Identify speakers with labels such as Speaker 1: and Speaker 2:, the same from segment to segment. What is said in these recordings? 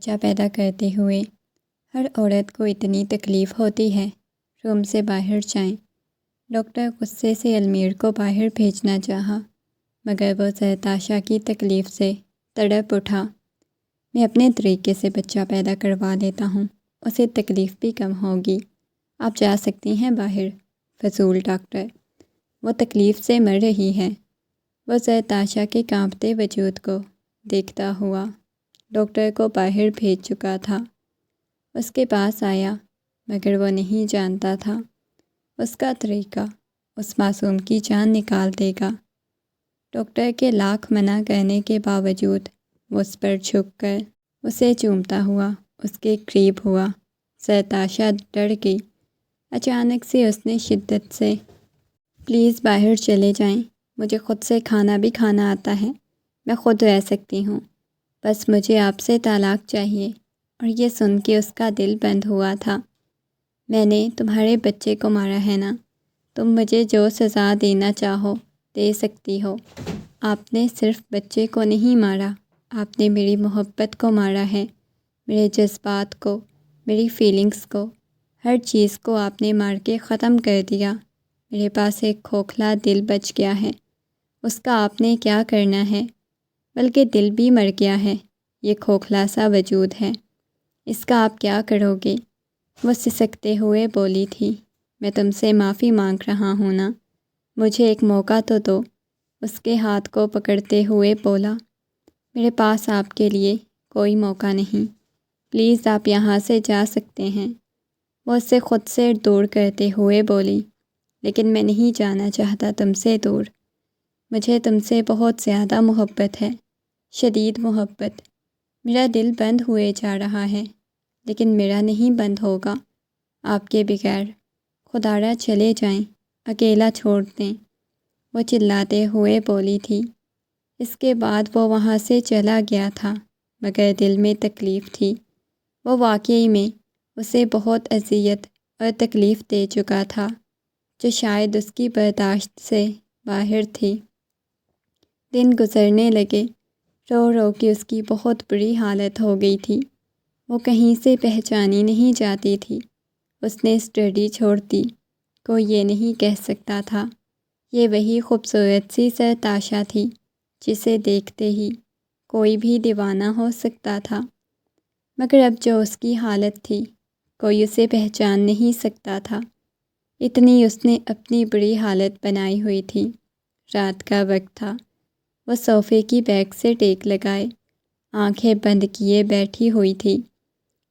Speaker 1: بچہ پیدا کرتے ہوئے ہر عورت کو اتنی تکلیف ہوتی ہے، روم سے باہر جائیں۔ ڈاکٹر غصے سے المیر کو باہر بھیجنا چاہا، مگر وہ زرتاشا کی تکلیف سے تڑپ اٹھا۔ میں اپنے طریقے سے بچہ پیدا کروا لیتا ہوں، اسے تکلیف بھی کم ہوگی۔ آپ جا سکتی ہیں باہر۔ فضول ڈاکٹر، وہ تکلیف سے مر رہی ہے۔ وہ زرتاشا کے کانپتے وجود کو دیکھتا ہوا ڈاکٹر کو باہر بھیج چکا تھا۔ اس کے پاس آیا، مگر وہ نہیں جانتا تھا اس کا طریقہ اس معصوم کی جان نکال دے گا۔ ڈاکٹر کے لاکھ منع کرنے کے باوجود وہ اس پر جھک کر اسے چومتا ہوا اس کے قریب ہوا۔ زرتاشا ڈر گئی۔ اچانک سے اس نے شدت سے، پلیز باہر چلے جائیں، مجھے خود سے کھانا بھی کھانا آتا ہے، میں خود رہ سکتی ہوں، بس مجھے آپ سے طلاق چاہیے۔ اور یہ سن کے اس کا دل بند ہوا تھا۔ میں نے تمہارے بچے کو مارا ہے نا، تم مجھے جو سزا دینا چاہو دے سکتی ہو۔ آپ نے صرف بچے کو نہیں مارا، آپ نے میری محبت کو مارا ہے، میرے جذبات کو، میری فیلنگز کو، ہر چیز کو آپ نے مار کے ختم کر دیا۔ میرے پاس ایک کھوکھلا دل بچ گیا ہے، اس کا آپ نے کیا کرنا ہے؟ بلکہ دل بھی مر گیا ہے، یہ کھوکھلا سا وجود ہے، اس کا آپ کیا کرو گے؟ وہ سسکتے ہوئے بولی تھی، میں تم سے معافی مانگ رہا ہوں نا، مجھے ایک موقع تو دو۔ اس کے ہاتھ کو پکڑتے ہوئے بولا، میرے پاس آپ کے لیے کوئی موقع نہیں، پلیز آپ یہاں سے جا سکتے ہیں۔ وہ اسے خود سے دور کرتے ہوئے بولی، لیکن میں نہیں جانا چاہتا تم سے دور، مجھے تم سے بہت زیادہ محبت ہے، شدید محبت۔ میرا دل بند ہوئے جا رہا ہے، لیکن میرا نہیں بند ہوگا آپ کے بغیر۔ خدارا چلے جائیں، اکیلا چھوڑ دیں، وہ چلاتے ہوئے بولی تھی۔ اس کے بعد وہ وہاں سے چلا گیا تھا، مگر دل میں تکلیف تھی۔ وہ واقعی میں اسے بہت اذیت اور تکلیف دے چکا تھا، جو شاید اس کی برداشت سے باہر تھی۔ دن گزرنے لگے، رو رو کے اس کی بہت بری حالت ہو گئی تھی۔ وہ کہیں سے پہچانی نہیں جاتی تھی۔ اس نے اسٹڈی چھوڑ دی، کوئی یہ نہیں کہہ سکتا تھا یہ وہی خوبصورت سی زرتاشا تھی جسے دیکھتے ہی کوئی بھی دیوانہ ہو سکتا تھا۔ مگر اب جو اس کی حالت تھی، کوئی اسے پہچان نہیں سکتا تھا، اتنی اس نے اپنی بری حالت بنائی ہوئی تھی۔ رات کا وقت تھا، وہ صوفے کی بیک سے ٹیک لگائے، آنکھیں بند کیے بیٹھی ہوئی تھی۔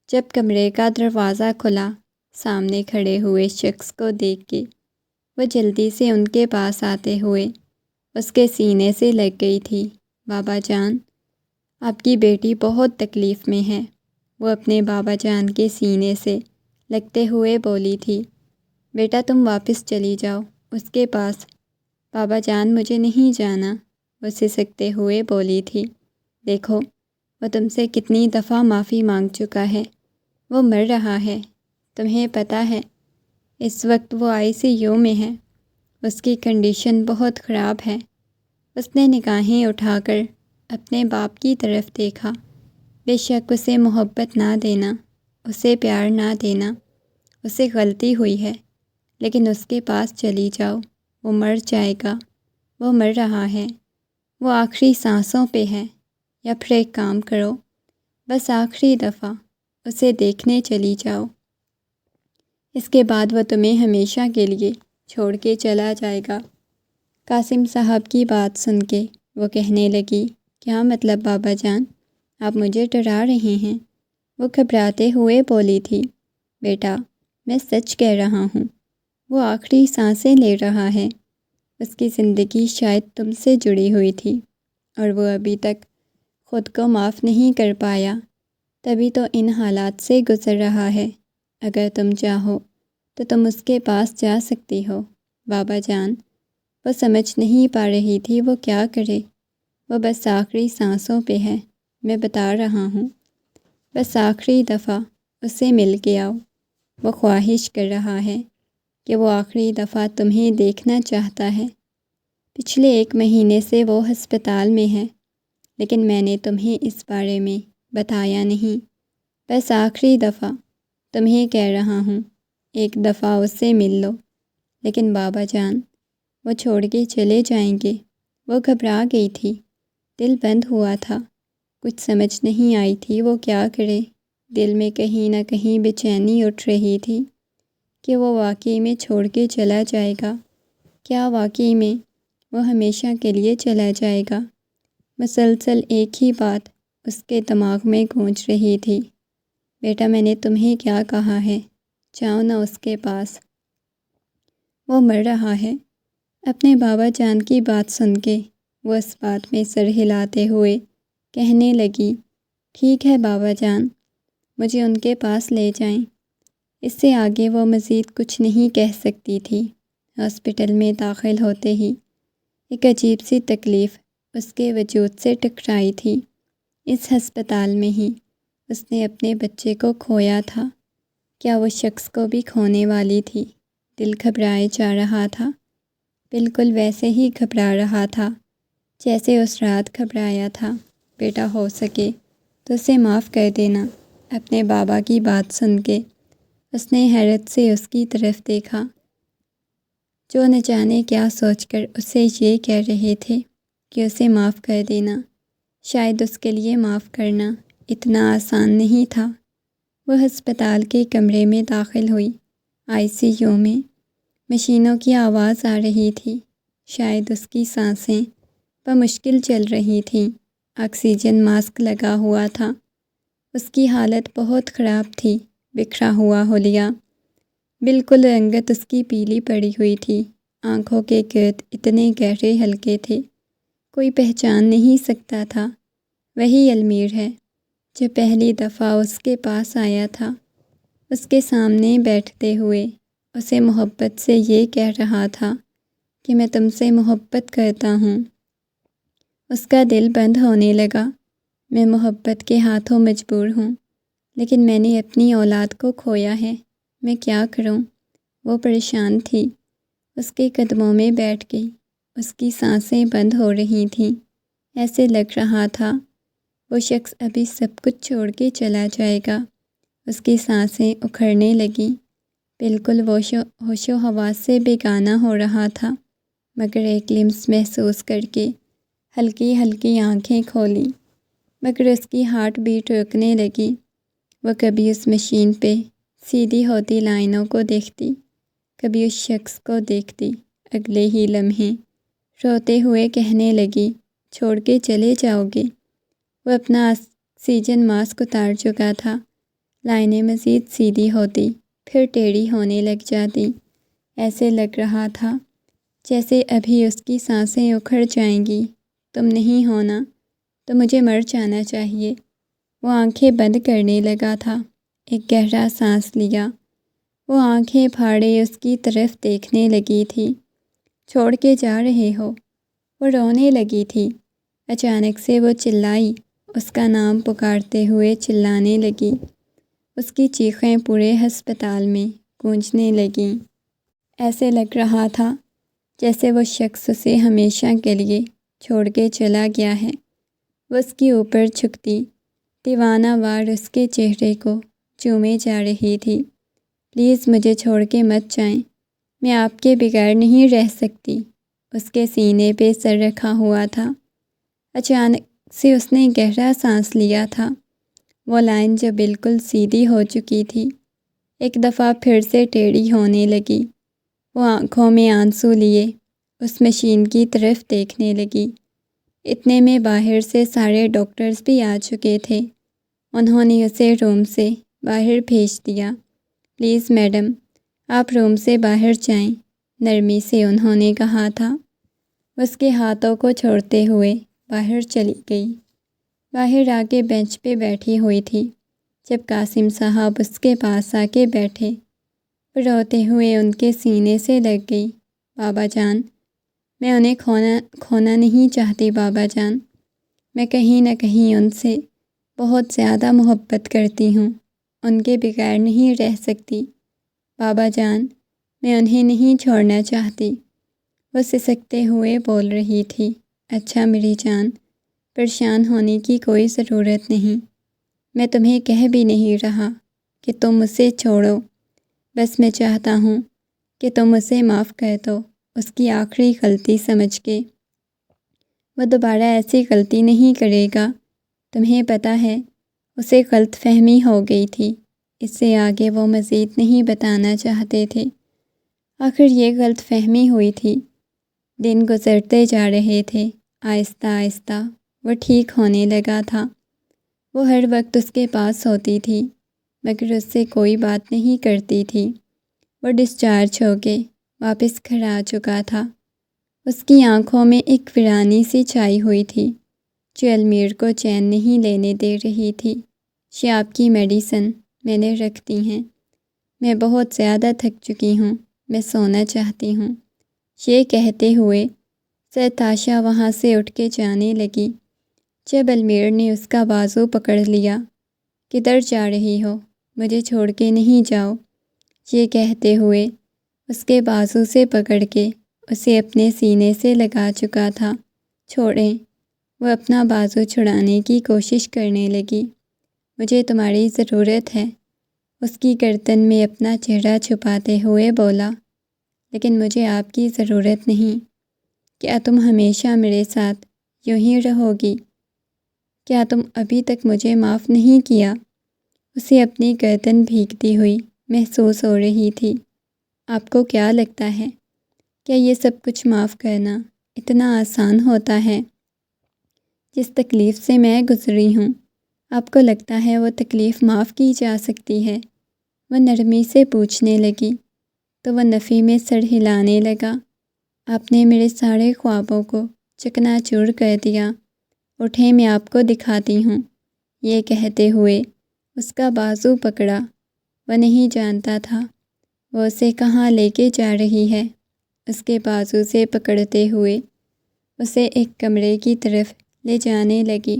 Speaker 1: جب کمرے کا دروازہ کھلا، سامنے کھڑے ہوئے شخص کو دیکھ کے وہ جلدی سے ان کے پاس آتے ہوئے اس کے سینے سے لگ گئی تھی۔ بابا جان، آپ کی بیٹی بہت تکلیف میں ہے، وہ اپنے بابا جان کے سینے سے لگتے ہوئے بولی تھی۔ بیٹا تم واپس چلی جاؤ اس کے پاس۔ بابا جان مجھے نہیں جانا، وہ سسکتے ہوئے بولی تھی۔ دیکھو وہ تم سے کتنی دفعہ معافی مانگ چکا ہے، وہ مر رہا ہے، تمہیں پتہ ہے اس وقت وہ ICU میں ہے، اس کی کنڈیشن بہت خراب ہے۔ اس نے نگاہیں اٹھا کر اپنے باپ کی طرف دیکھا۔ بے شک اسے محبت نہ دینا، اسے پیار نہ دینا، اسے غلطی ہوئی ہے، لیکن اس کے پاس چلی جاؤ، وہ مر جائے گا، وہ مر رہا ہے، وہ آخری سانسوں پہ ہے۔ یا پھر ایک کام کرو، بس آخری دفعہ اسے دیکھنے چلی جاؤ، اس کے بعد وہ تمہیں ہمیشہ کے لیے چھوڑ کے چلا جائے گا۔ قاسم صاحب کی بات سن کے وہ کہنے لگی، کیا مطلب بابا جان، آپ مجھے ڈرا رہے ہیں؟ وہ گھبراتے ہوئے بولی تھی، بیٹا میں سچ کہہ رہا ہوں، وہ آخری سانسیں لے رہا ہے، اس کی زندگی شاید تم سے جڑی ہوئی تھی اور وہ ابھی تک خود کو معاف نہیں کر پایا، تبھی تو ان حالات سے گزر رہا ہے۔ اگر تم چاہو تو تم اس کے پاس جا سکتی ہو۔ بابا جان، وہ سمجھ نہیں پا رہی تھی وہ کیا کرے۔ وہ بس آخری سانسوں پہ ہے، میں بتا رہا ہوں، بس آخری دفعہ اسے مل کے آؤ۔ وہ خواہش کر رہا ہے کہ وہ آخری دفعہ تمہیں دیکھنا چاہتا ہے۔ پچھلے 1 مہینے سے وہ ہسپتال میں ہے، لیکن میں نے تمہیں اس بارے میں بتایا نہیں، بس آخری دفعہ تمہیں کہہ رہا ہوں، ایک دفعہ اس سے مل لو۔ لیکن بابا جان، وہ چھوڑ کے چلے جائیں گے۔ وہ گھبرا گئی تھی، دل بند ہوا تھا، کچھ سمجھ نہیں آئی تھی وہ کیا کرے۔ دل میں کہیں نہ کہیں بے چینی اٹھ رہی تھی کہ وہ واقعی میں چھوڑ کے چلا جائے گا، کیا واقعی میں وہ ہمیشہ کے لیے چلا جائے گا۔ مسلسل ایک ہی بات اس کے دماغ میں گونج رہی تھی، بیٹا میں نے تمہیں کیا کہا ہے، جاؤ نہ اس کے پاس، وہ مر رہا ہے۔ اپنے بابا جان کی بات سن کے وہ اس بات میں سر ہلاتے ہوئے کہنے لگی، ٹھیک ہے بابا جان، مجھے ان کے پاس لے جائیں۔ اس سے آگے وہ مزید کچھ نہیں کہہ سکتی تھی۔ ہاسپٹل میں داخل ہوتے ہی ایک عجیب سی تکلیف اس کے وجود سے ٹکرائی تھی۔ اس ہسپتال میں ہی اس نے اپنے بچے کو کھویا تھا، کیا وہ شخص کو بھی کھونے والی تھی؟ دل گھبرائے جا رہا تھا، بالکل ویسے ہی گھبرا رہا تھا جیسے اس رات گھبرایا تھا۔ بیٹا ہو سکے تو اسے معاف کر دینا۔ اپنے بابا کی بات سن کے اس نے حیرت سے اس کی طرف دیکھا، جو نہ جانے کیا سوچ کر اسے یہ کہہ رہے تھے کہ اسے معاف کر دینا۔ شاید اس کے لیے معاف کرنا اتنا آسان نہیں تھا۔ وہ ہسپتال کے کمرے میں داخل ہوئی۔ ICU میں مشینوں کی آواز آ رہی تھی، شاید اس کی سانسیں بمشکل چل رہی تھیں۔ آکسیجن ماسک لگا ہوا تھا، اس کی حالت بہت خراب تھی، بکھرا ہوا حلیہ، بالکل رنگت اس کی پیلی پڑی ہوئی تھی، آنکھوں کے گرد اتنے گہرے حلقے تھے کوئی پہچان نہیں سکتا تھا وہی المیر ہے جو پہلی دفعہ اس کے پاس آیا تھا، اس کے سامنے بیٹھتے ہوئے اسے محبت سے یہ کہہ رہا تھا کہ میں تم سے محبت کرتا ہوں۔ اس کا دل بند ہونے لگا۔ میں محبت کے ہاتھوں مجبور ہوں، لیکن میں نے اپنی اولاد کو کھویا ہے، میں کیا کروں؟ وہ پریشان تھی، اس کے قدموں میں بیٹھ گئی۔ اس کی سانسیں بند ہو رہی تھیں، ایسے لگ رہا تھا وہ شخص ابھی سب کچھ چھوڑ کے چلا جائے گا۔ اس کی سانسیں اکھڑنے لگیں، بالکل ہوش و حواس سے بیگانہ ہو رہا تھا، مگر ایک لمس محسوس کر کے ہلکی ہلکی آنکھیں کھولی، مگر اس کی ہارٹ بیٹ رکنے لگی۔ وہ کبھی اس مشین پہ سیدھی ہوتی لائنوں کو دیکھتی، کبھی اس شخص کو دیکھتی۔ اگلے ہی لمحے روتے ہوئے کہنے لگی، چھوڑ کے چلے جاؤ گے؟ وہ اپنا آکسیجن ماسک اتار چکا تھا۔ لائنیں مزید سیدھی ہوتی، پھر ٹیڑھی ہونے لگ جاتی، ایسے لگ رہا تھا جیسے ابھی اس کی سانسیں اکھڑ جائیں گی۔ تم نہیں ہونا تو مجھے مر جانا چاہیے۔ وہ آنکھیں بند کرنے لگا تھا، ایک گہرا سانس لیا، وہ آنکھیں پھاڑے اس کی طرف دیکھنے لگی تھی۔ چھوڑ کے جا رہے ہو؟ وہ رونے لگی تھی۔ اچانک سے وہ چلائی، اس کا نام پکارتے ہوئے چلانے لگی۔ اس کی چیخیں پورے ہسپتال میں گونجنے لگیں، ایسے لگ رہا تھا جیسے وہ شخص اسے ہمیشہ کے لیے چھوڑ کے چلا گیا ہے۔ وہ اس کی اوپر جھکتی دیوانہ وار اس کے چہرے کو چومے جا رہی تھی۔ پلیز مجھے چھوڑ کے مت جائیں، میں آپ کے بغیر نہیں رہ سکتی۔ اس کے سینے پہ سر رکھا ہوا تھا۔ اچانک سے اس نے گہرا سانس لیا تھا۔ وہ لائن جو بالکل سیدھی ہو چکی تھی ایک دفعہ پھر سے ٹیڑھی ہونے لگی۔ وہ آنکھوں میں آنسو لیے اس مشین کی طرف دیکھنے لگی۔ اتنے میں باہر سے سارے ڈاکٹرز بھی آ چکے تھے۔ انہوں نے اسے روم سے باہر بھیج دیا۔ پلیز میڈم، آپ روم سے باہر جائیں، نرمی سے انہوں نے کہا تھا۔ اس کے ہاتھوں کو چھوڑتے ہوئے باہر چلی گئی۔ باہر آ کے بینچ پہ بیٹھی ہوئی تھی جب قاسم صاحب اس کے پاس آ کے بیٹھے، روتے ہوئے ان کے سینے سے لگ گئی۔ بابا جان، میں انہیں کھونا نہیں چاہتی بابا جان، میں کہیں نہ کہیں ان سے بہت زیادہ محبت کرتی ہوں، ان کے بغیر نہیں رہ سکتی بابا جان، میں انہیں نہیں چھوڑنا چاہتی۔ وہ سسکتے ہوئے بول رہی تھی۔ اچھا میری جان، پریشان ہونے کی کوئی ضرورت نہیں، میں تمہیں کہہ بھی نہیں رہا کہ تم اسے چھوڑو، بس میں چاہتا ہوں کہ تم اسے معاف کر دو، اس کی آخری غلطی سمجھ کے۔ وہ دوبارہ ایسی غلطی نہیں کرے گا۔ تمہیں پتہ ہے اسے غلط فہمی ہو گئی تھی، اس سے آگے وہ مزید نہیں بتانا چاہتے تھے۔ آخر یہ غلط فہمی ہوئی تھی۔ دن گزرتے جا رہے تھے، آہستہ آہستہ وہ ٹھیک ہونے لگا تھا۔ وہ ہر وقت اس کے پاس ہوتی تھی، مگر اس سے کوئی بات نہیں کرتی تھی۔ وہ ڈسچارج ہو کے واپس گھر آ چکا تھا۔ اس کی آنکھوں میں ایک ویرانی سی چھائی ہوئی تھی جو المیر کو چین نہیں لینے دے رہی تھی۔ یہ آپ کی میڈیسن میں نے رکھ دی ہیں، میں بہت زیادہ تھک چکی ہوں، میں سونا چاہتی ہوں۔ یہ کہتے ہوئے سرتاشا وہاں سے اٹھ کے جانے لگی، جب المیر نے اس کا بازو پکڑ لیا۔ کدھر جا رہی ہو؟ مجھے چھوڑ کے نہیں جاؤ، یہ کہتے ہوئے اس کے بازو سے پکڑ کے اسے اپنے سینے سے لگا چکا تھا۔ چھوڑیں۔ وہ اپنا بازو چھڑانے کی کوشش کرنے لگی۔ مجھے تمہاری ضرورت ہے، اس کی گردن میں اپنا چہرہ چھپاتے ہوئے بولا، لیکن مجھے آپ کی ضرورت نہیں۔ کیا تم ہمیشہ میرے ساتھ یوں ہی رہو گی؟ کیا تم ابھی تک مجھے معاف نہیں کیا؟ اسے اپنی گردن بھیگتی ہوئی محسوس ہو رہی تھی۔ آپ کو کیا لگتا ہے؟ کیا یہ سب کچھ معاف کرنا اتنا آسان ہوتا ہے؟ جس تکلیف سے میں گزری ہوں، آپ کو لگتا ہے وہ تکلیف معاف کی جا سکتی ہے؟ وہ نرمی سے پوچھنے لگی تو وہ نفی میں سر ہلانے لگا۔ آپ نے میرے سارے خوابوں کو چکنا چور کر دیا، اٹھیں میں آپ کو دکھاتی ہوں۔ یہ کہتے ہوئے اس کا بازو پکڑا۔ وہ نہیں جانتا تھا وہ اسے کہاں لے کے جا رہی ہے۔ اس کے بازو سے پکڑتے ہوئے اسے ایک کمرے کی طرف لے جانے لگی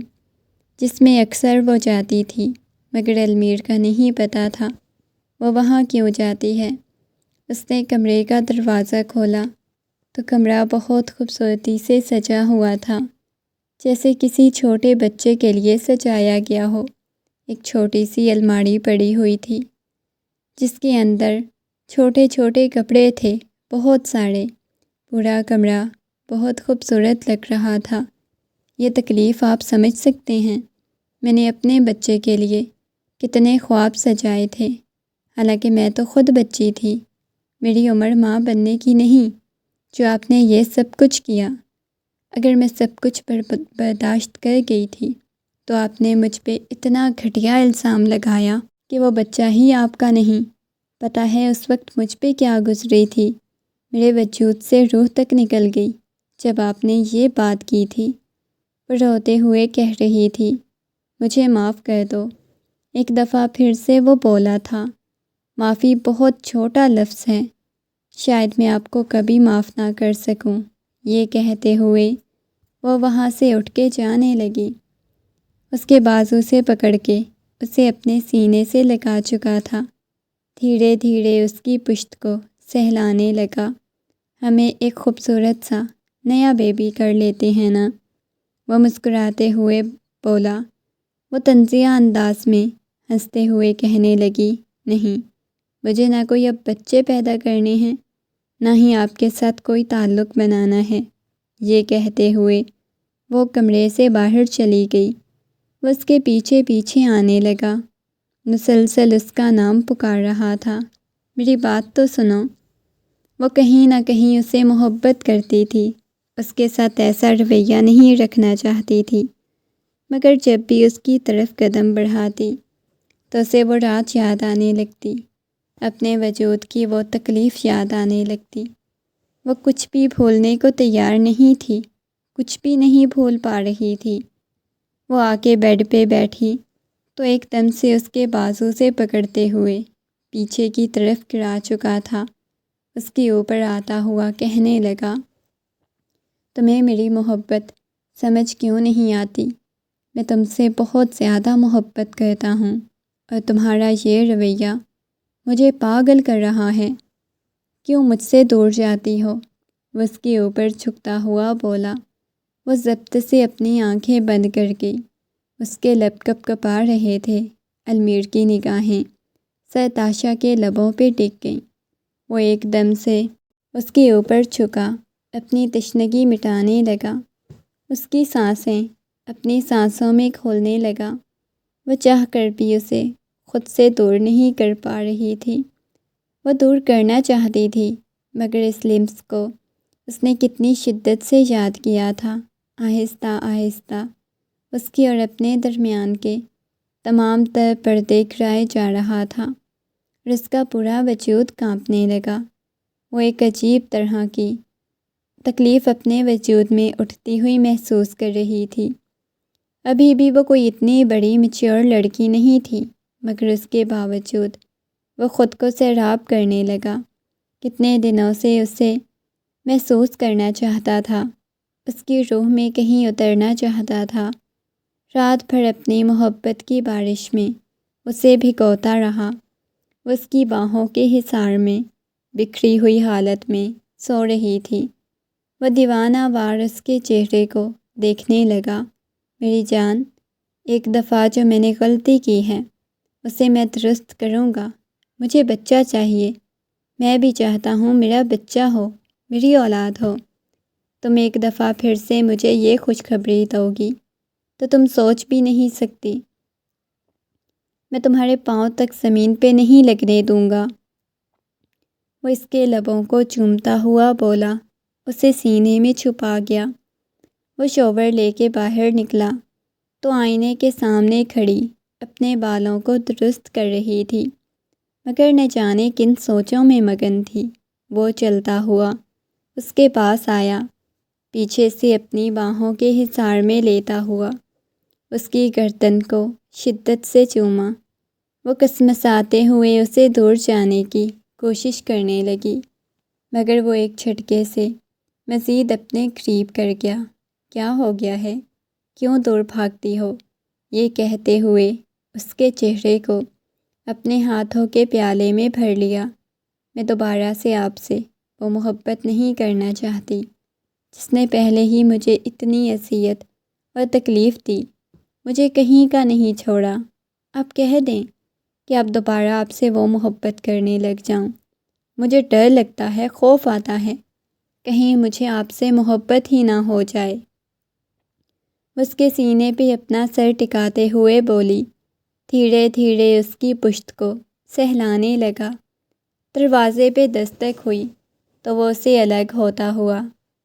Speaker 1: جس میں اکثر وہ جاتی تھی، مگر المیر کا نہیں پتہ تھا وہ وہاں کیوں جاتی ہے۔ اس نے کمرے کا دروازہ کھولا تو کمرہ بہت خوبصورتی سے سجا ہوا تھا، جیسے کسی چھوٹے بچے کے لیے سجایا گیا ہو۔ ایک چھوٹی سی الماری پڑی ہوئی تھی جس کے اندر چھوٹے چھوٹے کپڑے تھے، بہت سارے۔ پورا کمرہ بہت خوبصورت لگ رہا تھا۔ یہ تکلیف آپ سمجھ سکتے ہیں، میں نے اپنے بچے کے لیے کتنے خواب سجائے تھے، حالانکہ میں تو خود بچی تھی، میری عمر ماں بننے کی نہیں، جو آپ نے یہ سب کچھ کیا۔ اگر میں سب کچھ برداشت کر گئی تھی تو آپ نے مجھ پہ اتنا گھٹیا الزام لگایا کہ وہ بچہ ہی آپ کا نہیں۔ پتہ ہے اس وقت مجھ پہ کیا گزری تھی؟ میرے وجود سے روح تک نکل گئی جب آپ نے یہ بات کی تھی۔ وہ روتے ہوئے کہہ رہی تھی، مجھے معاف کر دو۔ ایک دفعہ پھر سے وہ بولا تھا، معافی بہت چھوٹا لفظ ہے، شاید میں آپ کو کبھی معاف نہ کر سکوں۔ یہ کہتے ہوئے وہ وہاں سے اٹھ کے جانے لگی۔ اس کے بازو سے پکڑ کے اسے اپنے سینے سے لگا چکا تھا، دھیرے دھیرے اس کی پشت کو سہلانے لگا۔ ہمیں ایک خوبصورت سا نیا بیبی کر لیتے ہیں نا؟ وہ مسکراتے ہوئے بولا۔ وہ طنزیہ انداز میں ہنستے ہوئے کہنے لگی، نہیں، مجھے نہ کوئی اب بچے پیدا کرنے ہیں، نہ ہی آپ کے ساتھ کوئی تعلق بنانا ہے۔ یہ کہتے ہوئے وہ کمرے سے باہر چلی گئی۔ وہ اس کے پیچھے پیچھے آنے لگا، مسلسل اس کا نام پکار رہا تھا، میری بات تو سنو۔ وہ کہیں نہ کہیں اسے محبت کرتی تھی، اس کے ساتھ ایسا رویہ نہیں رکھنا چاہتی تھی، مگر جب بھی اس کی طرف قدم بڑھاتی تو اسے وہ رات یاد آنے لگتی، اپنے وجود کی وہ تکلیف یاد آنے لگتی۔ وہ کچھ بھی بھولنے کو تیار نہیں تھی، کچھ بھی نہیں بھول پا رہی تھی۔ وہ آ کے بیڈ پہ بیٹھی تو ایک دم سے اس کے بازو سے پکڑتے ہوئے پیچھے کی طرف گرا چکا تھا۔ اس کے اوپر آتا ہوا کہنے لگا، تمہیں میری محبت سمجھ کیوں نہیں آتی؟ میں تم سے بہت زیادہ محبت کرتا ہوں اور تمہارا یہ رویہ مجھے پاگل کر رہا ہے۔ کیوں مجھ سے دور جاتی ہو؟ وہ اس کے اوپر جھکتا ہوا بولا۔ وہ ضبط سے اپنی آنکھیں بند کر گئی۔ اس کے لب کپ کپا رہے تھے۔ المیر کی نگاہیں سرتاشا کے لبوں پہ ٹک گئیں۔ وہ ایک دم سے اس کے اوپر جھکا، اپنی تشنگی مٹانے لگا۔ اس کی سانسیں اپنی سانسوں میں کھولنے لگا۔ وہ چاہ کر بھی اسے خود سے دور نہیں کر پا رہی تھی۔ وہ دور کرنا چاہتی تھی، مگر اس لمس کو اس نے کتنی شدت سے یاد کیا تھا۔ آہستہ آہستہ اس کی اور اپنے درمیان کے تمام تر پردے گرائے جا رہا تھا اور اس کا پورا وجود کانپنے لگا۔ وہ ایک عجیب طرح کی تکلیف اپنے وجود میں اٹھتی ہوئی محسوس کر رہی تھی۔ ابھی بھی وہ کوئی اتنی بڑی میچور لڑکی نہیں تھی، مگر اس کے باوجود وہ خود کو سیراب کرنے لگا۔ کتنے دنوں سے اسے محسوس کرنا چاہتا تھا، اس کی روح میں کہیں اترنا چاہتا تھا۔ رات بھر اپنی محبت کی بارش میں اسے بھگوتا رہا۔ وہ اس کی باہوں کے حصار میں بکھری ہوئی حالت میں سو رہی تھی۔ وہ دیوانہ وار اس کے چہرے کو دیکھنے لگا۔ میری جان، ایک دفعہ جو میں نے غلطی کی ہے اسے میں درست کروں گا۔ مجھے بچہ چاہیے۔ میں بھی چاہتا ہوں میرا بچہ ہو، میری اولاد ہو۔ تم ایک دفعہ پھر سے مجھے یہ خوشخبری دو گی تو تم سوچ بھی نہیں سکتی۔ میں تمہارے پاؤں تک زمین پہ نہیں لگنے دوں گا۔ وہ اس کے لبوں کو چومتا ہوا بولا، اسے سینے میں چھپا گیا۔ وہ شاور لے کے باہر نکلا تو آئینے کے سامنے کھڑی اپنے بالوں کو درست کر رہی تھی، مگر نہ جانے کن سوچوں میں مگن تھی۔ وہ چلتا ہوا اس کے پاس آیا، پیچھے سے اپنی باہوں کے حصار میں لیتا ہوا اس کی گردن کو شدت سے چوما۔ وہ کسمساتے ہوئے اسے دور جانے کی کوشش کرنے لگی، مگر وہ ایک جھٹکے سے مزید اپنے قریب کر گیا۔ کیا ہو گیا ہے؟ کیوں دور بھاگتی ہو؟ یہ کہتے ہوئے اس کے چہرے کو اپنے ہاتھوں کے پیالے میں بھر لیا۔ میں دوبارہ سے آپ سے وہ محبت نہیں کرنا چاہتی جس نے پہلے ہی مجھے اتنی اذیت اور تکلیف دی، مجھے کہیں کا نہیں چھوڑا۔ آپ کہہ دیں کہ اب دوبارہ آپ سے وہ محبت کرنے لگ جاؤں۔ مجھے ڈر لگتا ہے، خوف آتا ہے، کہیں مجھے آپ سے محبت ہی نہ ہو جائے۔ اس کے سینے پہ اپنا سر ٹکاتے ہوئے بولی، دھیرے دھیرے اس کی پشت کو سہلانے لگا۔ دروازے پہ دستک ہوئی تو وہ اسے الگ ہوتا ہوا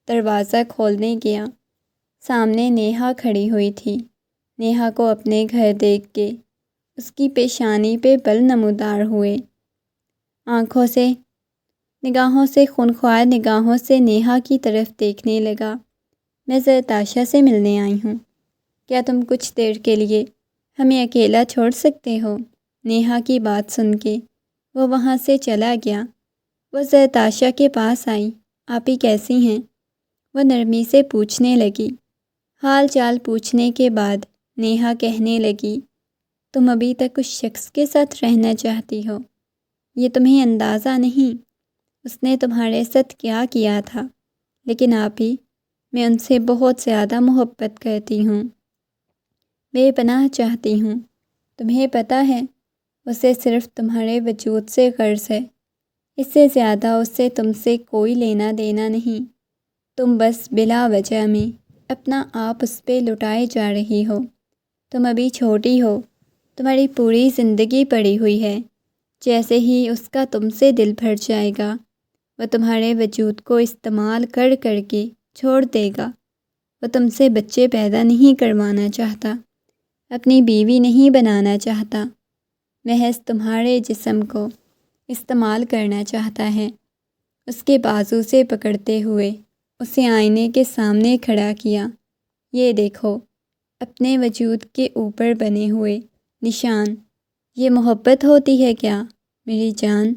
Speaker 1: دروازہ کھولنے گیا۔ سامنے نیہا کھڑی ہوئی تھی۔ نیہا کو اپنے گھر دیکھ کے اس کی پیشانی پہ بل نمودار ہوئے۔ نگاہوں سے خونخوار نگاہوں سے نیہا کی طرف دیکھنے لگا۔ میں سرتاشا سے ملنے آئی ہوں، کیا تم کچھ دیر کے لیے ہمیں اکیلا چھوڑ سکتے ہو؟ نیہا کی بات سن کے وہ وہاں سے چلا گیا۔ وہ سرتاشا کے پاس آئی۔ آپ ہی کیسی ہیں؟ وہ نرمی سے پوچھنے لگی۔ حال چال پوچھنے کے بعد نیہا کہنے لگی، تم ابھی تک اس شخص کے ساتھ رہنا چاہتی ہو؟ یہ تمہیں اندازہ نہیں اس نے تمہارے ساتھ کیا کیا تھا، لیکن آپ ہی، میں ان سے بہت زیادہ محبت کرتی ہوں، بے پناہ چاہتی ہوں۔ تمہیں پتہ ہے اسے صرف تمہارے وجود سے غرض ہے، اس سے زیادہ اسے تم سے کوئی لینا دینا نہیں۔ تم بس بلا وجہ میں اپنا آپ اس پہ لٹائے جا رہی ہو۔ تم ابھی چھوٹی ہو، تمہاری پوری زندگی پڑی ہوئی ہے۔ جیسے ہی اس کا تم سے دل بھر جائے گا، وہ تمہارے وجود کو استعمال کر کر کے چھوڑ دے گا۔ وہ تم سے بچے پیدا نہیں کروانا چاہتا، اپنی بیوی نہیں بنانا چاہتا، محض تمہارے جسم کو استعمال کرنا چاہتا ہے۔ اس کے بازو سے پکڑتے ہوئے اسے آئینے کے سامنے کھڑا کیا۔ یہ دیکھو اپنے وجود کے اوپر بنے ہوئے نشان۔ یہ محبت ہوتی ہے کیا میری جان؟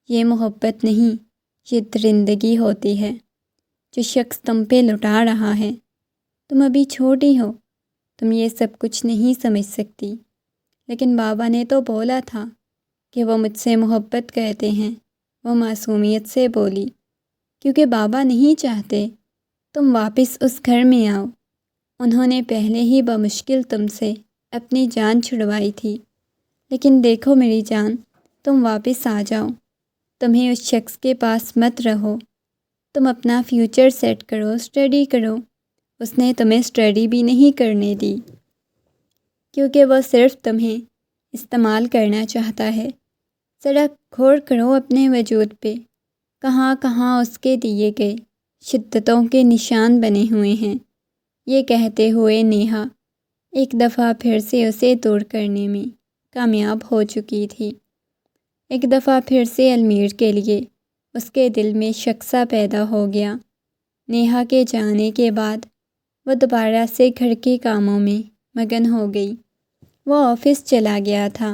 Speaker 1: یہ محبت نہیں، یہ درندگی ہوتی ہے جو شخص تم پہ لٹا رہا ہے۔ تم ابھی چھوٹی ہو، تم یہ سب کچھ نہیں سمجھ سکتی، لیکن بابا نے تو بولا تھا کہ وہ مجھ سے محبت کرتے ہیں۔ وہ معصومیت سے بولی، کیونکہ بابا نہیں چاہتے تم واپس اس گھر میں آؤ۔ انہوں نے پہلے ہی بمشکل تم سے اپنی جان چھڑوائی تھی، لیکن دیکھو میری جان، تم واپس آ جاؤ، تمہیں اس شخص کے پاس مت رہو، تم اپنا فیوچر سیٹ کرو، اسٹڈی کرو۔ اس نے تمہیں اسٹڈی بھی نہیں کرنے دی، کیونکہ وہ صرف تمہیں استعمال کرنا چاہتا ہے۔ ذرا غور کرو اپنے وجود پہ، کہاں کہاں اس کے دیے گئے شدتوں کے نشان بنے ہوئے ہیں۔ یہ کہتے ہوئے نیہا ایک دفعہ پھر سے اسے دور کرنے میں کامیاب ہو چکی تھی۔ ایک دفعہ پھر سے المیر کے لیے اس کے دل میں شکسا پیدا ہو گیا۔ نیہا کے جانے کے بعد وہ دوبارہ سے گھر کے کاموں میں مگن ہو گئی۔ وہ آفس چلا گیا تھا۔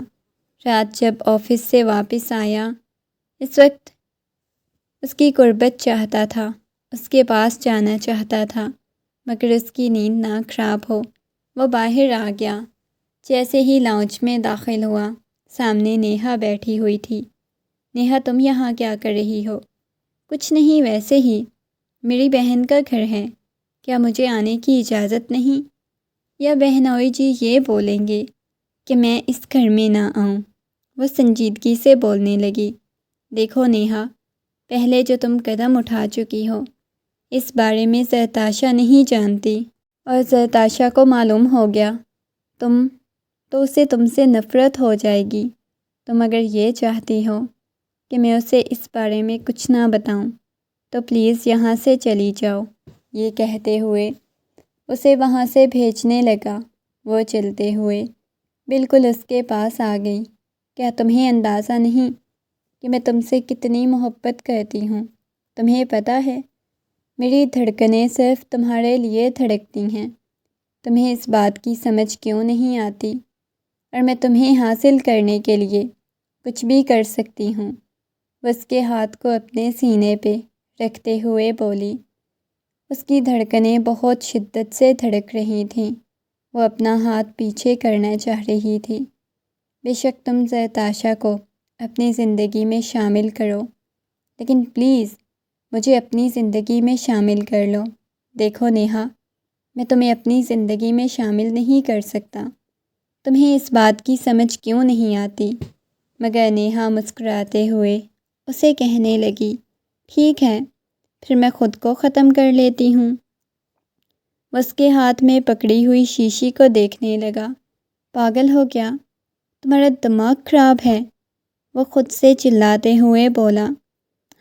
Speaker 1: رات جب آفس سے واپس آیا، اس وقت اس کی قربت چاہتا تھا، اس کے پاس جانا چاہتا تھا، مگر اس کی نیند نہ خراب ہو۔ وہ باہر آ گیا۔ جیسے ہی لاؤنج میں داخل ہوا، سامنے نیہا بیٹھی ہوئی تھی۔ نیہا، تم یہاں کیا کر رہی ہو؟ کچھ نہیں، ویسے ہی۔ میری بہن کا گھر ہے، کیا مجھے آنے کی اجازت نہیں؟ یا بہنوئی جی یہ بولیں گے کہ میں اس گھر میں نہ آؤں؟ وہ سنجیدگی سے بولنے لگی۔ دیکھو نیہا، پہلے جو تم قدم اٹھا چکی ہو، اس بارے میں زرتاشا نہیں جانتی، اور زرتاشا کو معلوم ہو گیا تو اسے تم سے نفرت ہو جائے گی۔ تم اگر یہ چاہتی ہو کہ میں اسے اس بارے میں کچھ نہ بتاؤں تو پلیز یہاں سے چلی جاؤ۔ یہ کہتے ہوئے اسے وہاں سے بھیجنے لگا۔ وہ چلتے ہوئے بالکل اس کے پاس آ گئی۔ کیا تمہیں اندازہ نہیں کہ میں تم سے کتنی محبت کرتی ہوں؟ تمہیں پتہ ہے میری دھڑکنیں صرف تمہارے لیے دھڑکتی ہیں۔ تمہیں اس بات کی سمجھ کیوں نہیں آتی؟ اور میں تمہیں حاصل کرنے کے لیے کچھ بھی کر سکتی ہوں۔ وہ اس کے ہاتھ کو اپنے سینے پہ رکھتے ہوئے بولی۔ اس کی دھڑکنیں بہت شدت سے دھڑک رہی تھیں۔ وہ اپنا ہاتھ پیچھے کرنا چاہ رہی تھی۔ بے شک تم زرتاشا کو اپنی زندگی میں شامل کرو، لیکن پلیز مجھے اپنی زندگی میں شامل کر لو۔ دیکھو نیہا، میں تمہیں اپنی زندگی میں شامل نہیں کر سکتا۔ تمہیں اس بات کی سمجھ کیوں نہیں آتی؟ مگر نیہا مسکراتے ہوئے اسے کہنے لگی، ٹھیک ہے، پھر میں خود کو ختم کر لیتی ہوں۔ وہ اس کے ہاتھ میں پکڑی ہوئی شیشی کو دیکھنے لگا۔ پاگل ہو کیا؟ تمہارا دماغ خراب ہے؟ وہ خود سے چلاتے ہوئے بولا۔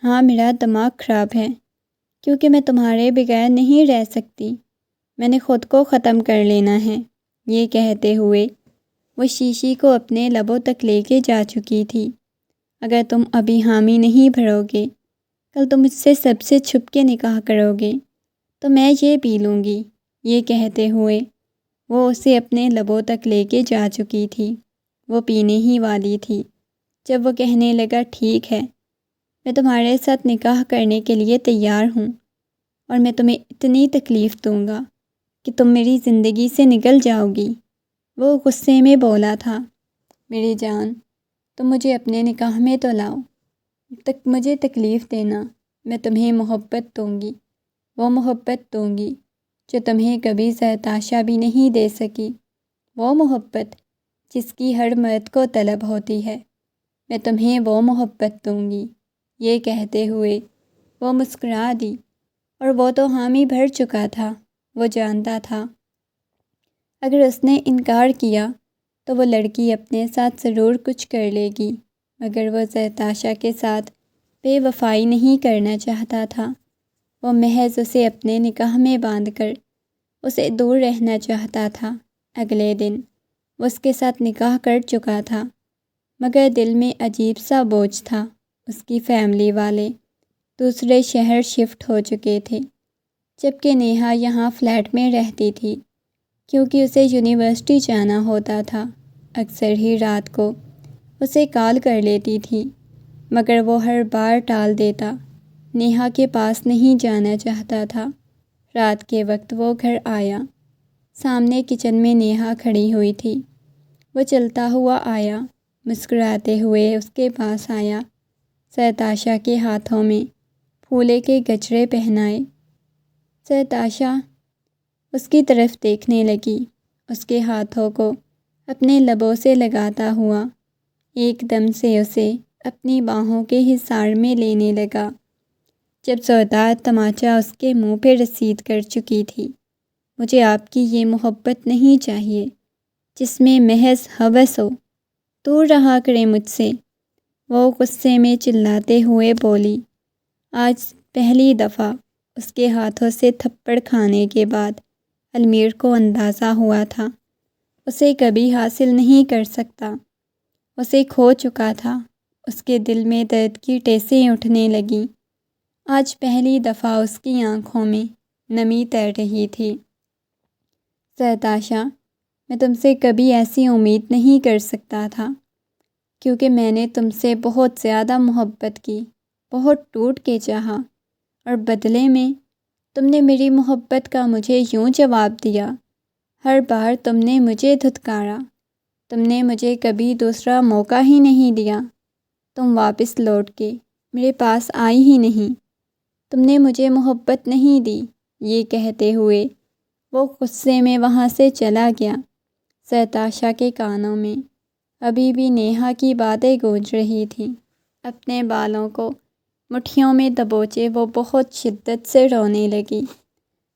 Speaker 1: ہاں، میرا دماغ خراب ہے، کیونکہ میں تمہارے بغیر نہیں رہ سکتی۔ میں نے خود کو ختم کر لینا ہے۔ یہ کہتے ہوئے وہ شیشی کو اپنے لبوں تک لے کے جا چکی تھی۔ اگر تم ابھی حامی نہیں بھرو گے، کل تم مجھ سے سب سے چھپ کے نکاح کرو گے تو میں یہ پی لوں گی۔ یہ کہتے ہوئے وہ اسے اپنے لبوں تک لے کے جا چکی تھی۔ وہ پینے ہی والی تھی جب وہ کہنے لگا، ٹھیک ہے، میں تمہارے ساتھ نکاح کرنے کے لیے تیار ہوں، اور میں تمہیں اتنی تکلیف دوں گا کہ تم میری زندگی سے نکل جاؤ گی۔ وہ غصے میں بولا تھا، میری جان، تم مجھے اپنے نکاح میں تو لاؤ، مجھے تکلیف دینا، میں تمہیں محبت دوں گی، وہ محبت دوں گی جو تمہیں کبھی زرتاشا بھی نہیں دے سکی، وہ محبت جس کی ہر مرد کو طلب ہوتی ہے، میں تمہیں وہ محبت دوں گی۔ یہ کہتے ہوئے وہ مسکرا دی، اور وہ تو حامی بھر چکا تھا۔ وہ جانتا تھا اگر اس نے انکار کیا تو وہ لڑکی اپنے ساتھ ضرور کچھ کر لے گی، مگر وہ زرتاشا کے ساتھ بے وفائی نہیں کرنا چاہتا تھا۔ وہ محض اسے اپنے نکاح میں باندھ کر اسے دور رہنا چاہتا تھا۔ اگلے دن وہ اس کے ساتھ نکاح کر چکا تھا، مگر دل میں عجیب سا بوجھ تھا۔ اس کی فیملی والے دوسرے شہر شفٹ ہو چکے تھے، جبکہ نیہا یہاں فلیٹ میں رہتی تھی، کیونکہ اسے یونیورسٹی جانا ہوتا تھا۔ اکثر ہی رات کو اسے کال کر لیتی تھی، مگر وہ ہر بار ٹال دیتا، نیہا کے پاس نہیں جانا چاہتا تھا۔ رات کے وقت وہ گھر آیا۔ سامنے کچن میں نیہا کھڑی ہوئی تھی۔ وہ چلتا ہوا آیا، مسکراتے ہوئے اس کے پاس آیا، زرتاشا کے ہاتھوں میں پھولے کے گجرے پہنائے۔ زرتاشا اس کی طرف دیکھنے لگی۔ اس کے ہاتھوں کو اپنے لبوں سے لگاتا ہوا ایک دم سے اسے اپنی باہوں کے حصار میں لینے لگا۔ جب زوردار تماچا اس کے منہ پہ رسید کر چکی تھی۔ مجھے آپ کی یہ محبت نہیں چاہیے جس میں محض ہوس ہو، دور رہا کرے مجھ سے، وہ غصے میں چلاتے ہوئے بولی۔ آج پہلی دفعہ اس کے ہاتھوں سے تھپڑ کھانے کے بعد المیر کو اندازہ ہوا تھا اسے کبھی حاصل نہیں کر سکتا، اسے کھو چکا تھا۔ اس کے دل میں درد کی ٹیسیں اٹھنے لگیں۔ آج پہلی دفعہ اس کی آنکھوں میں نمی تیر رہی تھی۔ سرتاشا، میں تم سے کبھی ایسی امید نہیں کر سکتا تھا، کیونکہ میں نے تم سے بہت زیادہ محبت کی، بہت ٹوٹ کے چاہا، اور بدلے میں تم نے میری محبت کا مجھے یوں جواب دیا۔ ہر بار تم نے مجھے دھتکارا، تم نے مجھے کبھی دوسرا موقع ہی نہیں دیا، تم واپس لوٹ کے میرے پاس آئی ہی نہیں، تم نے مجھے محبت نہیں دی۔ یہ کہتے ہوئے وہ غصے میں وہاں سے چلا گیا۔ سرتاشا کے کانوں میں ابھی بھی نیہا کی باتیں گونج رہی تھیں۔ اپنے بالوں کو مٹھیوں میں دبوچے وہ بہت شدت سے رونے لگی۔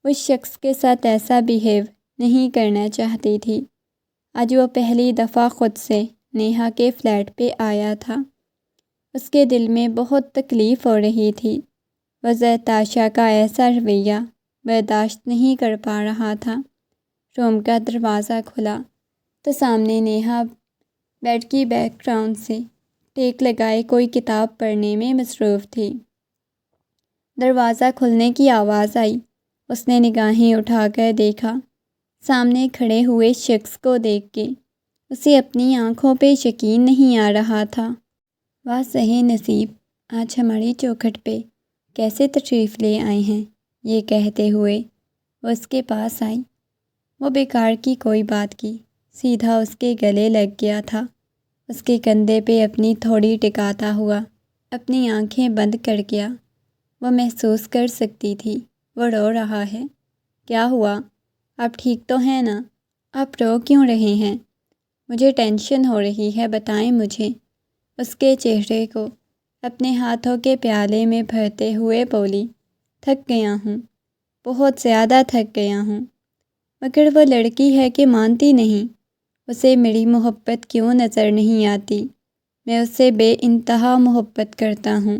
Speaker 1: اس شخص کے ساتھ ایسا بیہیو نہیں کرنا چاہتی تھی۔ آج وہ پہلی دفعہ خود سے نیہا کے فلیٹ پہ آیا تھا۔ اس کے دل میں بہت تکلیف ہو رہی تھی۔ وہ سرتاشا کا ایسا رویہ برداشت نہیں کر پا رہا تھا۔ روم کا دروازہ کھلا تو سامنے نیہا بیڈ کی بیک گراؤنڈ سے ٹیک لگائے کوئی کتاب پڑھنے میں مصروف تھی۔ دروازہ کھلنے کی آواز آئی۔ اس نے نگاہیں اٹھا کر دیکھا۔ سامنے کھڑے ہوئے شخص کو دیکھ کے اسے اپنی آنکھوں پہ یقین نہیں آ رہا تھا۔ واہ نصیب، آج ہماری چوکھٹ پہ کیسے تشریف لے آئے ہیں، یہ کہتے ہوئے وہ اس کے پاس آئی۔ وہ بیکار کی کوئی بات کی سیدھا اس کے گلے لگ گیا تھا۔ اس کے کندھے پہ اپنی تھوڑی ٹکاتا ہوا اپنی آنکھیں بند کر گیا۔ وہ محسوس کر سکتی تھی وہ رو رہا ہے۔ کیا ہوا؟ آپ ٹھیک تو ہیں نا؟ آپ رو کیوں رہے ہیں؟ مجھے ٹینشن ہو رہی ہے، بتائیں مجھے۔ اس کے چہرے کو اپنے ہاتھوں کے پیالے میں بھرتے ہوئے بولی۔ تھک گیا ہوں، بہت زیادہ تھک گیا ہوں، مگر وہ لڑکی ہے کہ مانتی نہیں۔ اسے میری محبت کیوں نظر نہیں آتی؟ میں اس سے بے انتہا محبت کرتا ہوں۔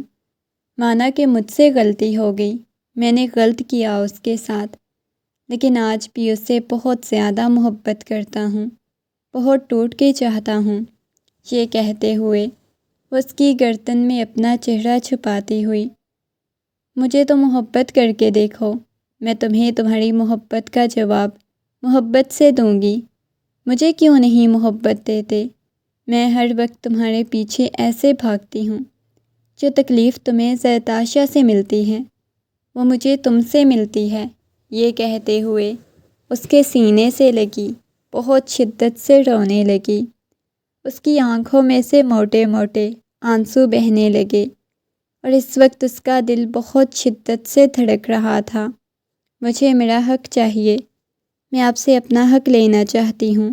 Speaker 1: مانا کہ مجھ سے غلطی ہو گئی، میں نے غلط کیا اس کے ساتھ، لیکن آج بھی اس سے بہت زیادہ محبت کرتا ہوں، بہت ٹوٹ کے چاہتا ہوں۔ یہ کہتے ہوئے وہ اس کی گردن میں اپنا چہرہ چھپاتی ہوئی۔ مجھے تو محبت کر کے دیکھو، میں تمہیں تمہاری محبت کا جواب محبت سے دوں گی۔ مجھے کیوں نہیں محبت دیتے؟ میں ہر وقت تمہارے پیچھے ایسے بھاگتی ہوں۔ جو تکلیف تمہیں سرتاشا سے ملتی ہے وہ مجھے تم سے ملتی ہے۔ یہ کہتے ہوئے اس کے سینے سے لگی بہت شدت سے رونے لگی۔ اس کی آنکھوں میں سے موٹے موٹے آنسو بہنے لگے اور اس وقت اس کا دل بہت شدت سے دھڑک رہا تھا۔ مجھے میرا حق چاہیے، میں آپ سے اپنا حق لینا چاہتی ہوں۔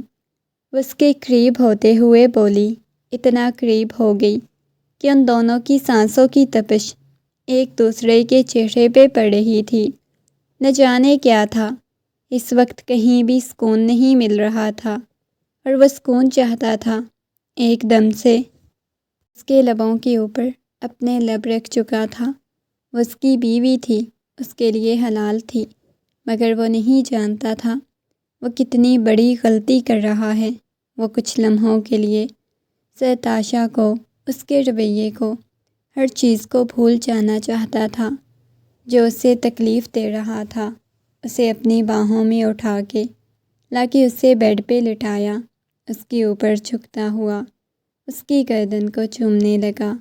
Speaker 1: وہ اس کے قریب ہوتے ہوئے بولی، اتنا قریب ہو گئی کہ ان دونوں کی سانسوں کی تپش ایک دوسرے کے چہرے پہ پڑ رہی تھی۔ نہ جانے کیا تھا، اس وقت کہیں بھی سکون نہیں مل رہا تھا اور وہ سکون چاہتا تھا۔ ایک دم سے اس کے لبوں کے اوپر اپنے لب رکھ چکا تھا۔ وہ اس کی بیوی تھی، اس کے لیے حلال تھی، مگر وہ نہیں جانتا تھا وہ کتنی بڑی غلطی کر رہا ہے۔ وہ کچھ لمحوں کے لیے سرتاشا کو، اس کے رویے کو، ہر چیز کو بھول جانا چاہتا تھا جو اسے تکلیف دے رہا تھا۔ اسے اپنی باہوں میں اٹھا کے لا کے اسے بیڈ پہ لٹایا، اس کے اوپر جھکتا ہوا اس کی گردن کو چومنے لگا۔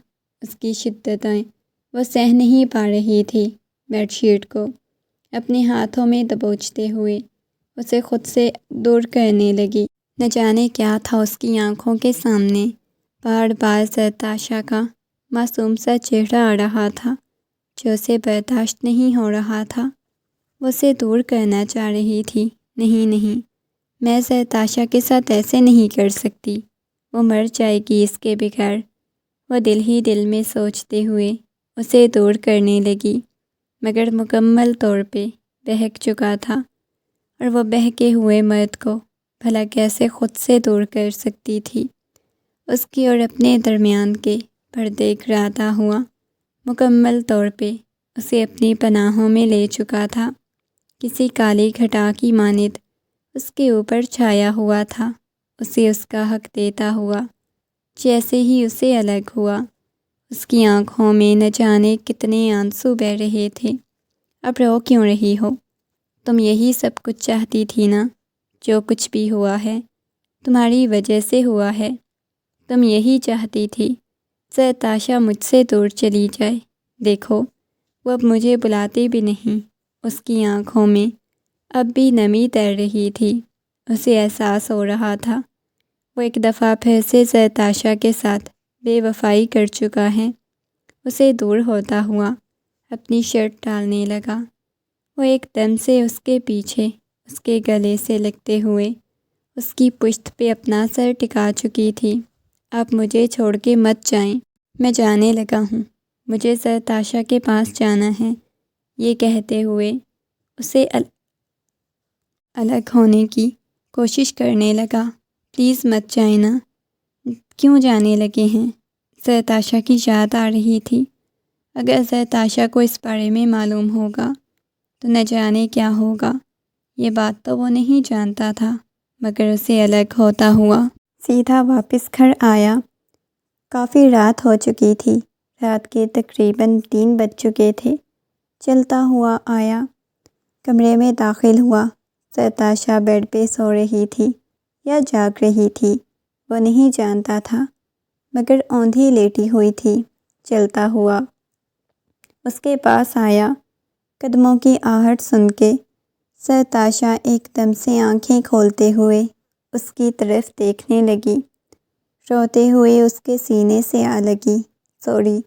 Speaker 1: اس کی شدتیں وہ سہ نہیں پا رہی تھی۔ بیڈ شیٹ کو اپنے ہاتھوں میں دبوچتے ہوئے اسے خود سے دور کرنے لگی۔ نہ جانے کیا تھا اس کی آنکھوں کے سامنے، بار بار سرتاشا کا معصوم سا چہرہ آ رہا تھا جو اسے برداشت نہیں ہو رہا تھا۔ وہ اسے دور کرنا چاہ رہی تھی۔ نہیں، میں سرتاشا کے ساتھ ایسے نہیں کر سکتی، وہ مر جائے گی اس کے بغیر۔ وہ دل ہی دل میں سوچتے ہوئے اسے دور کرنے لگی، مگر مکمل طور پہ بہک چکا تھا، اور وہ بہکے ہوئے مرد کو بھلا کیسے خود سے دور کر سکتی تھی۔ اس کی اور اپنے درمیان کے پردے گراتا ہوا مکمل طور پہ اسے اپنی پناہوں میں لے چکا تھا، کسی کالی گھٹا کی مانند اس کے اوپر چھایا ہوا تھا، اسے اس کا حق دیتا ہوا۔ جیسے ہی اسے الگ ہوا، اس کی آنکھوں میں نہ جانے کتنے آنسو بہہ رہے تھے۔ اب رو کیوں رہی ہو؟ تم یہی سب کچھ چاہتی تھی نا؟ جو کچھ بھی ہوا ہے تمہاری وجہ سے ہوا ہے۔ تم یہی چاہتی تھی سرتاشا مجھ سے دور چلی جائے۔ دیکھو، وہ اب مجھے بلاتی بھی نہیں۔ اس کی آنکھوں میں اب بھی نمی تیر رہی تھی، اسے احساس ہو رہا تھا وہ ایک دفعہ پھر سے سرتاشا کے ساتھ بے وفائی کر چکا ہے۔ اسے دور ہوتا ہوا اپنی شرٹ ڈالنے لگا۔ وہ ایک دم سے اس کے پیچھے اس کے گلے سے لگتے ہوئے اس کی پشت پہ اپنا سر ٹکا چکی تھی۔ آپ مجھے چھوڑ کے مت جائیں، میں جانے لگا ہوں، مجھے سرتاشا کے پاس جانا ہے۔ یہ کہتے ہوئے اسے الگ ہونے کی کوشش کرنے لگا۔ پلیز مت جائیں نا۔ کیوں جانے لگے ہیں؟ سرتاشا کی یاد آ رہی تھی۔ اگر سرتاشا کو اس بارے میں معلوم ہوگا تو نہ جانے کیا ہوگا۔ یہ بات تو وہ نہیں جانتا تھا، مگر اسے الگ ہوتا ہوا سیدھا واپس گھر آیا۔ کافی رات ہو چکی تھی، رات کے تقریباً 3 بج چکے تھے۔ چلتا ہوا آیا، کمرے میں داخل ہوا۔ سرتاشا بیڈ پہ سو رہی تھی یا جاگ رہی تھی وہ نہیں جانتا تھا، مگر اوندھی لیٹی ہوئی تھی۔ چلتا ہوا اس کے پاس آیا، قدموں کی آہٹ سن کے سرتاشا ایک دم سے آنکھیں کھولتے ہوئے اس کی طرف دیکھنے لگی، روتے ہوئے اس کے سینے سے آ لگی۔ سوری،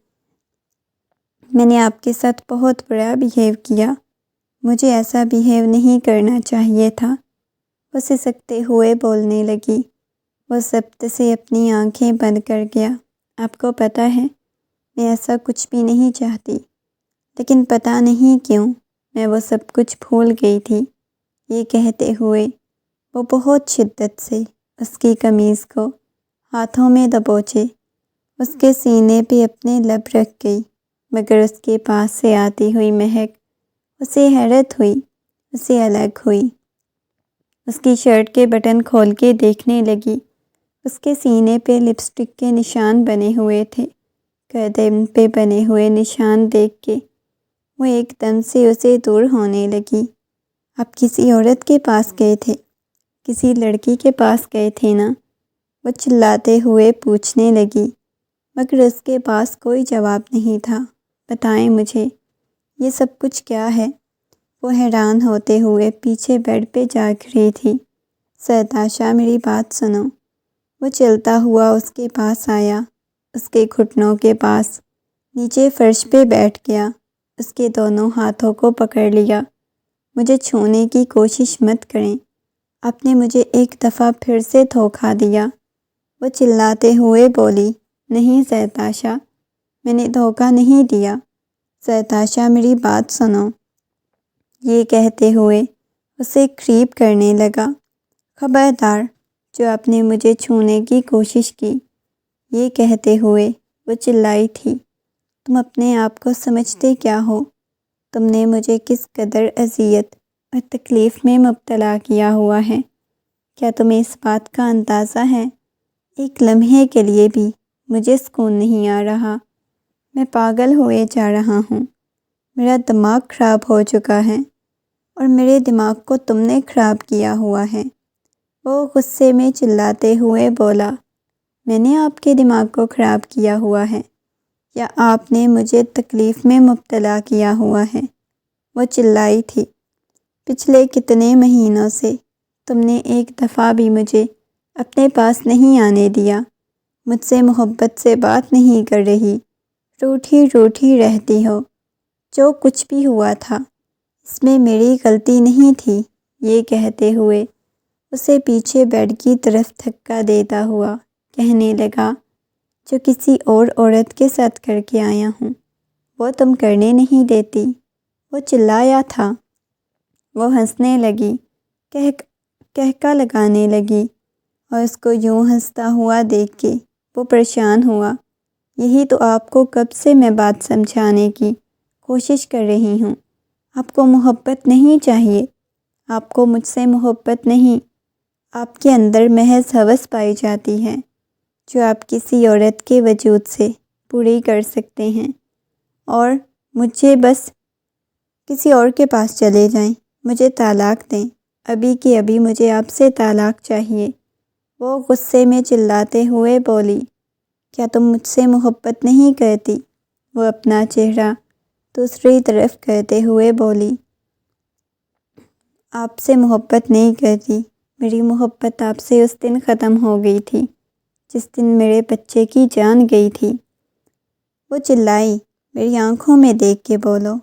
Speaker 1: میں نے آپ کے ساتھ بہت برا بیہیو کیا، مجھے ایسا بیہیو نہیں کرنا چاہیے تھا، وہ سسکتے ہوئے بولنے لگی۔ وہ ضبط سے اپنی آنکھیں بند کر گیا۔ آپ کو پتہ ہے میں ایسا کچھ بھی نہیں چاہتی، لیکن پتہ نہیں کیوں میں وہ سب کچھ بھول گئی تھی۔ یہ کہتے ہوئے وہ بہت شدت سے اس کی قمیض کو ہاتھوں میں دبوچے اس کے سینے پہ اپنے لب رکھ گئی، مگر اس کے پاس سے آتی ہوئی مہک اسے حیرت ہوئی، اسے الگ ہوئی۔ اس کی شرٹ کے بٹن کھول کے دیکھنے لگی، اس کے سینے پہ لپسٹک کے نشان بنے ہوئے تھے۔ گردن پہ بنے ہوئے نشان دیکھ کے وہ ایک دم سے اسے دور ہونے لگی۔ آپ کسی عورت کے پاس گئے تھے، کسی لڑکی کے پاس گئے تھے نا؟ وہ چلاتے ہوئے پوچھنے لگی، مگر اس کے پاس کوئی جواب نہیں تھا۔ بتائیں مجھے یہ سب کچھ کیا ہے؟ وہ حیران ہوتے ہوئے پیچھے بیڈ پہ جا گری تھی۔ سرتاشا میری بات سنو۔ وہ چلتا ہوا اس کے پاس آیا، اس کے گھٹنوں کے پاس نیچے فرش پہ بیٹھ گیا، اس کے دونوں ہاتھوں کو پکڑ لیا۔ مجھے چھونے کی کوشش مت کریں، آپ نے مجھے ایک دفعہ پھر سے دھوکہ دیا۔ وہ چلاتے ہوئے بولی، نہیں سرتاشا، میں نے دھوکہ نہیں دیا۔ سرتاشا میری بات سنو۔ یہ کہتے ہوئے اسے کریپ کرنے لگا۔ خبردار، جو آپ نے مجھے چھونے کی کوشش کی۔ یہ کہتے ہوئے وہ چلائی تھی، تم اپنے آپ کو سمجھتے کیا ہو؟ تم نے مجھے کس قدر اذیت اور تکلیف میں مبتلا کیا ہوا ہے، کیا تمہیں اس بات کا اندازہ ہے؟ ایک لمحے کے لیے بھی مجھے سکون نہیں آ رہا، میں پاگل ہوئے جا رہا ہوں، میرا دماغ خراب ہو چکا ہے، اور میرے دماغ کو تم نے خراب کیا ہوا ہے۔ وہ غصے میں چلاتے ہوئے بولا، میں نے آپ کے دماغ کو خراب کیا ہوا ہے یا آپ نے مجھے تکلیف میں مبتلا کیا ہوا ہے؟ وہ چلائی تھی، پچھلے کتنے مہینوں سے تم نے ایک دفعہ بھی مجھے اپنے پاس نہیں آنے دیا، مجھ سے محبت سے بات نہیں کر رہی، روٹھی روٹھی رہتی ہو۔ جو کچھ بھی ہوا تھا اس میں میری غلطی نہیں تھی۔ یہ کہتے ہوئے اسے پیچھے بیڈ کی طرف دھکا دیتا ہوا کہنے لگا، جو کسی اور عورت کے ساتھ کر کے آیا ہوں وہ تم کرنے نہیں دیتی۔ وہ چلایا تھا۔ وہ ہنسنے لگی، کہکا لگانے لگی، اور اس کو یوں ہنستا ہوا دیکھ کے وہ پریشان ہوا۔ یہی تو آپ کو کب سے میں بات سمجھانے کی کوشش کر رہی ہوں۔ آپ کو محبت نہیں چاہیے، آپ کو مجھ سے محبت نہیں، آپ کے اندر محض ہوس پائی جاتی ہے جو آپ کسی عورت کے وجود سے پوری کر سکتے ہیں، اور مجھے بس کسی اور کے پاس چلے جائیں، مجھے طلاق دیں، ابھی کی ابھی مجھے آپ سے طلاق چاہیے۔ وہ غصے میں چلاتے ہوئے بولی، کیا تم مجھ سے محبت نہیں کرتی؟ وہ اپنا چہرہ دوسری طرف کرتے ہوئے بولی، آپ سے محبت نہیں کرتی۔ میری محبت آپ سے اس دن ختم ہو گئی تھی جس دن میرے بچے کی جان گئی تھی۔ وہ چلائی، میری آنکھوں میں دیکھ کے بولو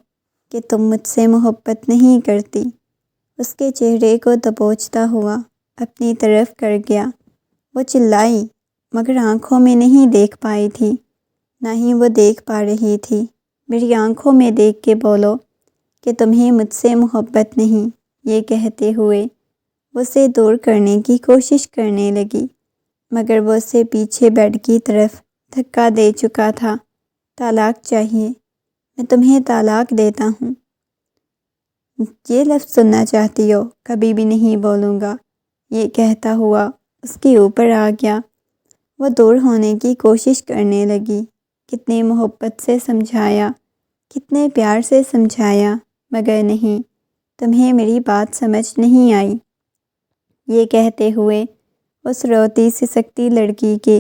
Speaker 1: کہ تم مجھ سے محبت نہیں کرتی۔ اس کے چہرے کو دبوچتا ہوا اپنی طرف کر گیا۔ وہ چلائی، مگر آنکھوں میں نہیں دیکھ پائی تھی، نہ ہی وہ دیکھ پا رہی تھی۔ میری آنکھوں میں دیکھ کے بولو کہ تمہیں مجھ سے محبت نہیں۔ یہ کہتے ہوئے وہ اسے دور کرنے کی کوشش کرنے لگی، مگر وہ اسے پیچھے بیڈ کی طرف دھکا دے چکا تھا۔ طلاق چاہیے، میں تمہیں طلاق دیتا ہوں۔ یہ لفظ سننا چاہتی ہو؟ کبھی بھی نہیں بولوں گا۔ یہ کہتا ہوا اس کے اوپر آ گیا۔ وہ دور ہونے کی کوشش کرنے لگی، کتنی محبت سے سمجھایا، کتنے پیار سے سمجھایا، مگر نہیں، تمہیں میری بات سمجھ نہیں آئی۔ یہ کہتے ہوئے اس روتی سسکتی لڑکی کے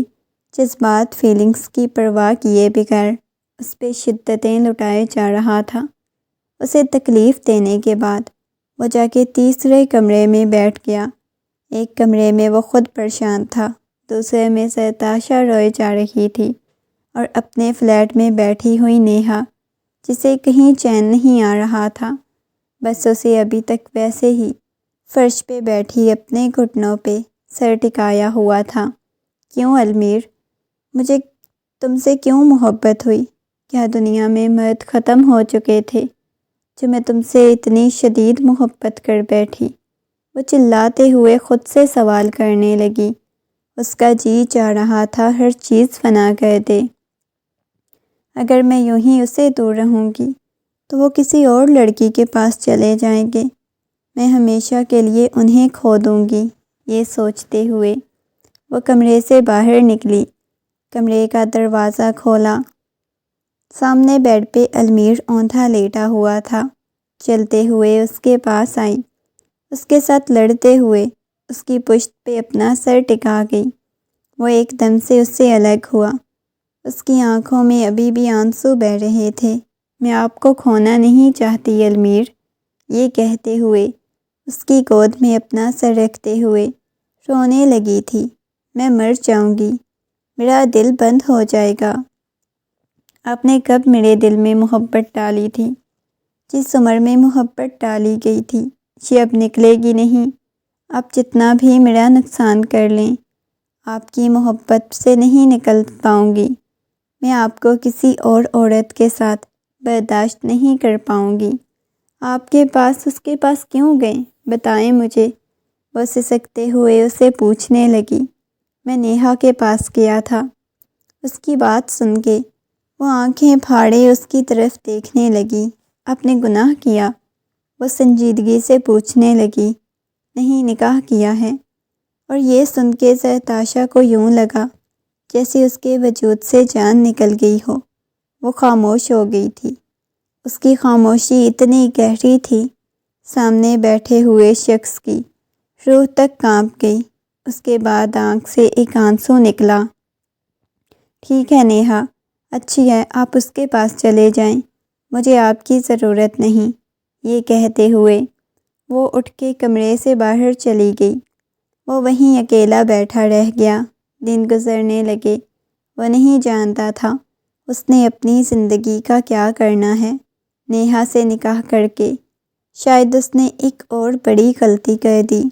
Speaker 1: جذبات فیلنگز کی پرواہ کیے بغیر اس پہ شدتیں لٹائے جا رہا تھا۔ اسے تکلیف دینے کے بعد وہ جا کے تیسرے کمرے میں بیٹھ گیا۔ ایک کمرے میں وہ خود پریشان تھا، دوسرے میں سرتاشا روئے جا رہی تھی، اور اپنے فلیٹ میں بیٹھی ہوئی نیہا جسے کہیں چین نہیں آ رہا تھا، بس اسے ابھی تک ویسے ہی فرش پہ بیٹھی اپنے گھٹنوں پہ سر ٹکایا ہوا تھا۔ کیوں المیر، مجھے تم سے کیوں محبت ہوئی؟ کیا دنیا میں مرد ختم ہو چکے تھے جو میں تم سے اتنی شدید محبت کر بیٹھی؟ وہ چلاتے ہوئے خود سے سوال کرنے لگی۔ اس کا جی چاہ رہا تھا ہر چیز فنا کر دے۔ اگر میں یوں ہی اسے دور رہوں گی تو وہ کسی اور لڑکی کے پاس چلے جائیں گے، میں ہمیشہ کے لیے انہیں کھو دوں گی۔ یہ سوچتے ہوئے وہ کمرے سے باہر نکلی، کمرے کا دروازہ کھولا۔ سامنے بیڈ پہ المیر اوندھا لیٹا ہوا تھا۔ چلتے ہوئے اس کے پاس آئی، اس کے ساتھ لڑتے ہوئے اس کی پشت پہ اپنا سر ٹکا گئی۔ وہ ایک دم سے اس سے الگ ہوا۔ اس کی آنکھوں میں ابھی بھی آنسو بہہ رہے تھے۔ میں آپ کو کھونا نہیں چاہتی المیر، یہ کہتے ہوئے اس کی گود میں اپنا سر رکھتے ہوئے رونے لگی تھی۔ میں مر جاؤں گی، میرا دل بند ہو جائے گا۔ آپ نے کب میرے دل میں محبت ڈالی تھی؟ جس عمر میں محبت ڈالی گئی تھی یہ اب نکلے گی نہیں۔ آپ جتنا بھی میرا نقصان کر لیں، آپ کی محبت سے نہیں نکل پاؤں گی۔ میں آپ کو کسی اور عورت کے ساتھ برداشت نہیں کر پاؤں گی۔ آپ کے پاس اس کے پاس کیوں گئے؟ بتائیں مجھے۔ وہ سسکتے ہوئے اسے پوچھنے لگی۔ میں نیہا کے پاس گیا تھا۔ اس کی بات سن کے وہ آنکھیں پھاڑے اس کی طرف دیکھنے لگی۔ آپ نے گناہ کیا؟ وہ سنجیدگی سے پوچھنے لگی۔ نہیں، نکاح کیا ہے۔ اور یہ سن کے سرتاشا کو یوں لگا جیسے اس کے وجود سے جان نکل گئی ہو۔ وہ خاموش ہو گئی تھی۔ اس کی خاموشی اتنی گہری تھی، سامنے بیٹھے ہوئے شخص کی روح تک کانپ گئی۔ اس کے بعد آنکھ سے ایک آنسو نکلا۔ ٹھیک ہے نیہا، اچھی ہے، آپ اس کے پاس چلے جائیں، مجھے آپ کی ضرورت نہیں۔ یہ کہتے ہوئے وہ اٹھ کے کمرے سے باہر چلی گئی۔ وہ وہیں اکیلا بیٹھا رہ گیا۔ دن گزرنے لگے۔ وہ نہیں جانتا تھا اس نے اپنی زندگی کا کیا کرنا ہے۔ نیہا سے نکاح کر کے شاید اس نے ایک اور بڑی غلطی کر دی۔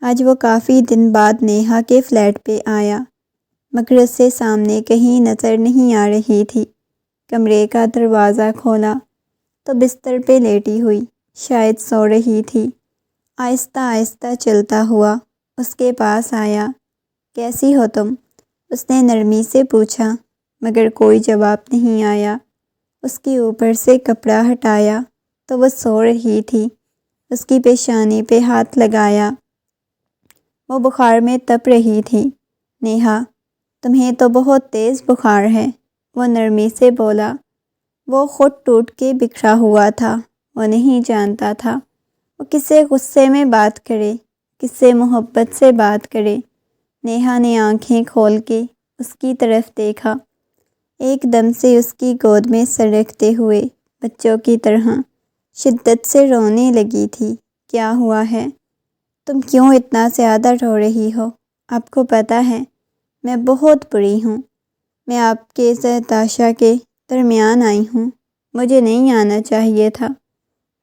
Speaker 1: آج وہ کافی دن بعد نیہا کے فلیٹ پہ آیا، مگر اس سے سامنے کہیں نظر نہیں آ رہی تھی۔ کمرے کا دروازہ کھولا تو بستر پہ لیٹی ہوئی، شاید سو رہی تھی۔ آہستہ آہستہ چلتا ہوا اس کے پاس آیا۔ کیسی ہو تم؟ اس نے نرمی سے پوچھا، مگر کوئی جواب نہیں آیا۔ اس کے اوپر سے کپڑا ہٹایا تو وہ سو رہی تھی۔ اس کی پیشانی پہ ہاتھ لگایا، وہ بخار میں تپ رہی تھی۔ نیہا، تمہیں تو بہت تیز بخار ہے، وہ نرمی سے بولا۔ وہ خود ٹوٹ کے بکھرا ہوا تھا۔ وہ نہیں جانتا تھا وہ کس سے غصے میں بات کرے، کس سے محبت سے بات کرے۔ نیہا نے آنکھیں کھول کے اس کی طرف دیکھا، ایک دم سے اس کی گود میں سر رکھتے ہوئے بچوں کی طرح شدت سے رونے لگی تھی۔ کیا ہوا ہے؟ تم کیوں اتنا زیادہ رو رہی ہو؟ آپ کو پتہ ہے میں بہت بری ہوں۔ میں آپ کے تاشا کے درمیان آئی ہوں، مجھے نہیں آنا چاہیے تھا۔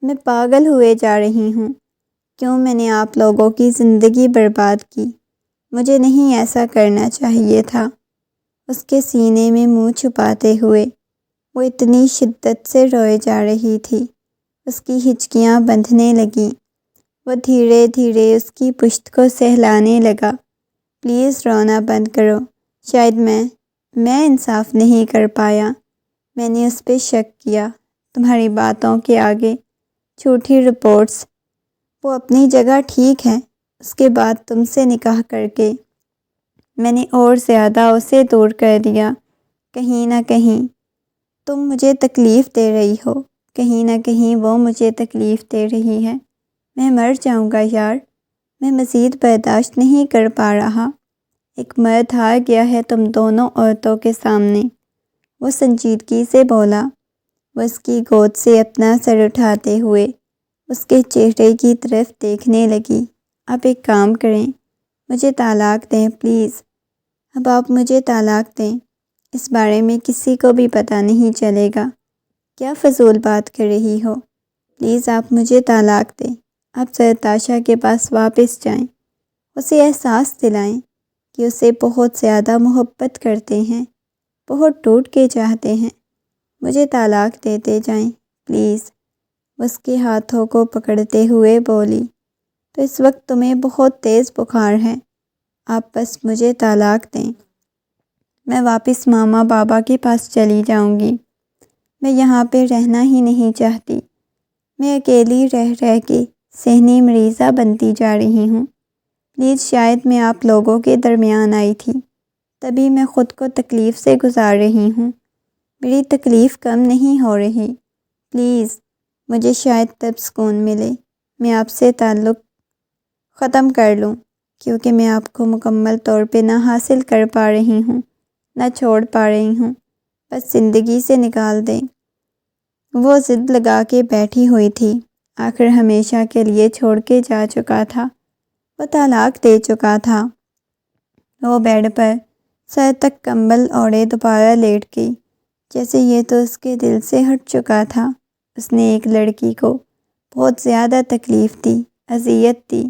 Speaker 1: میں پاگل ہوئے جا رہی ہوں۔ کیوں میں نے آپ لوگوں کی زندگی برباد کی؟ مجھے نہیں ایسا کرنا چاہیے تھا۔ اس کے سینے میں منہ چھپاتے ہوئے وہ اتنی شدت سے روئے جا رہی تھی، اس کی ہچکیاں بندھنے لگیں۔ وہ دھیرے دھیرے اس کی پشت کو سہلانے لگا۔ پلیز رونا بند کرو، شاید میں انصاف نہیں کر پایا، میں نے اس پہ شک کیا۔ تمہاری باتوں کے آگے جھوٹی رپورٹس، وہ اپنی جگہ ٹھیک ہے۔ اس کے بعد تم سے نکاح کر کے میں نے اور زیادہ اسے دور کر دیا۔ کہیں نہ کہیں تم مجھے تکلیف دے رہی ہو، کہیں نہ کہیں وہ مجھے تکلیف دے رہی ہے۔ میں مر جاؤں گا یار، میں مزید برداشت نہیں کر پا رہا۔ ایک مرد ہار گیا ہے تم دونوں عورتوں کے سامنے، وہ سنجیدگی سے بولا۔ وہ اس کی گود سے اپنا سر اٹھاتے ہوئے اس کے چہرے کی طرف دیکھنے لگی۔ اب ایک کام کریں، مجھے طلاق دیں پلیز۔ اب آپ مجھے طلاق دیں، اس بارے میں کسی کو بھی پتہ نہیں چلے گا۔ کیا فضول بات کر رہی ہو؟ پلیز آپ مجھے طلاق دیں۔ آپ سرتاشا کے پاس واپس جائیں، اسے احساس دلائیں کہ اسے بہت زیادہ محبت کرتے ہیں، بہت ٹوٹ کے چاہتے ہیں۔ مجھے طلاق دیتے جائیں پلیز۔ اس کے ہاتھوں کو پکڑتے ہوئے بولی، تو اس وقت تمہیں بہت تیز بخار ہے، آپ بس مجھے طلاق دیں۔ میں واپس ماما بابا کے پاس چلی جاؤں گی، میں یہاں پہ رہنا ہی نہیں چاہتی۔ میں اکیلی رہ رہ کے ذہنی مریضہ بنتی جا رہی ہوں۔ پلیز، شاید میں آپ لوگوں کے درمیان آئی تھی، تبھی میں خود کو تکلیف سے گزار رہی ہوں۔ میری تکلیف کم نہیں ہو رہی۔ پلیز، مجھے شاید تب سکون ملے، میں آپ سے تعلق ختم کر لوں، کیونکہ میں آپ کو مکمل طور پہ نہ حاصل کر پا رہی ہوں، نہ چھوڑ پا رہی ہوں۔ بس زندگی سے نکال دیں۔ وہ ضد لگا کے بیٹھی ہوئی تھی، آخر ہمیشہ کے لیے چھوڑ کے جا چکا تھا، وہ طلاق دے چکا تھا۔ وہ بیڈ پر سر تک کمبل اوڑھے دوبارہ لیٹ گئی، جیسے یہ تو اس کے دل سے ہٹ چکا تھا۔ اس نے ایک لڑکی کو بہت زیادہ تکلیف دی، اذیت دی۔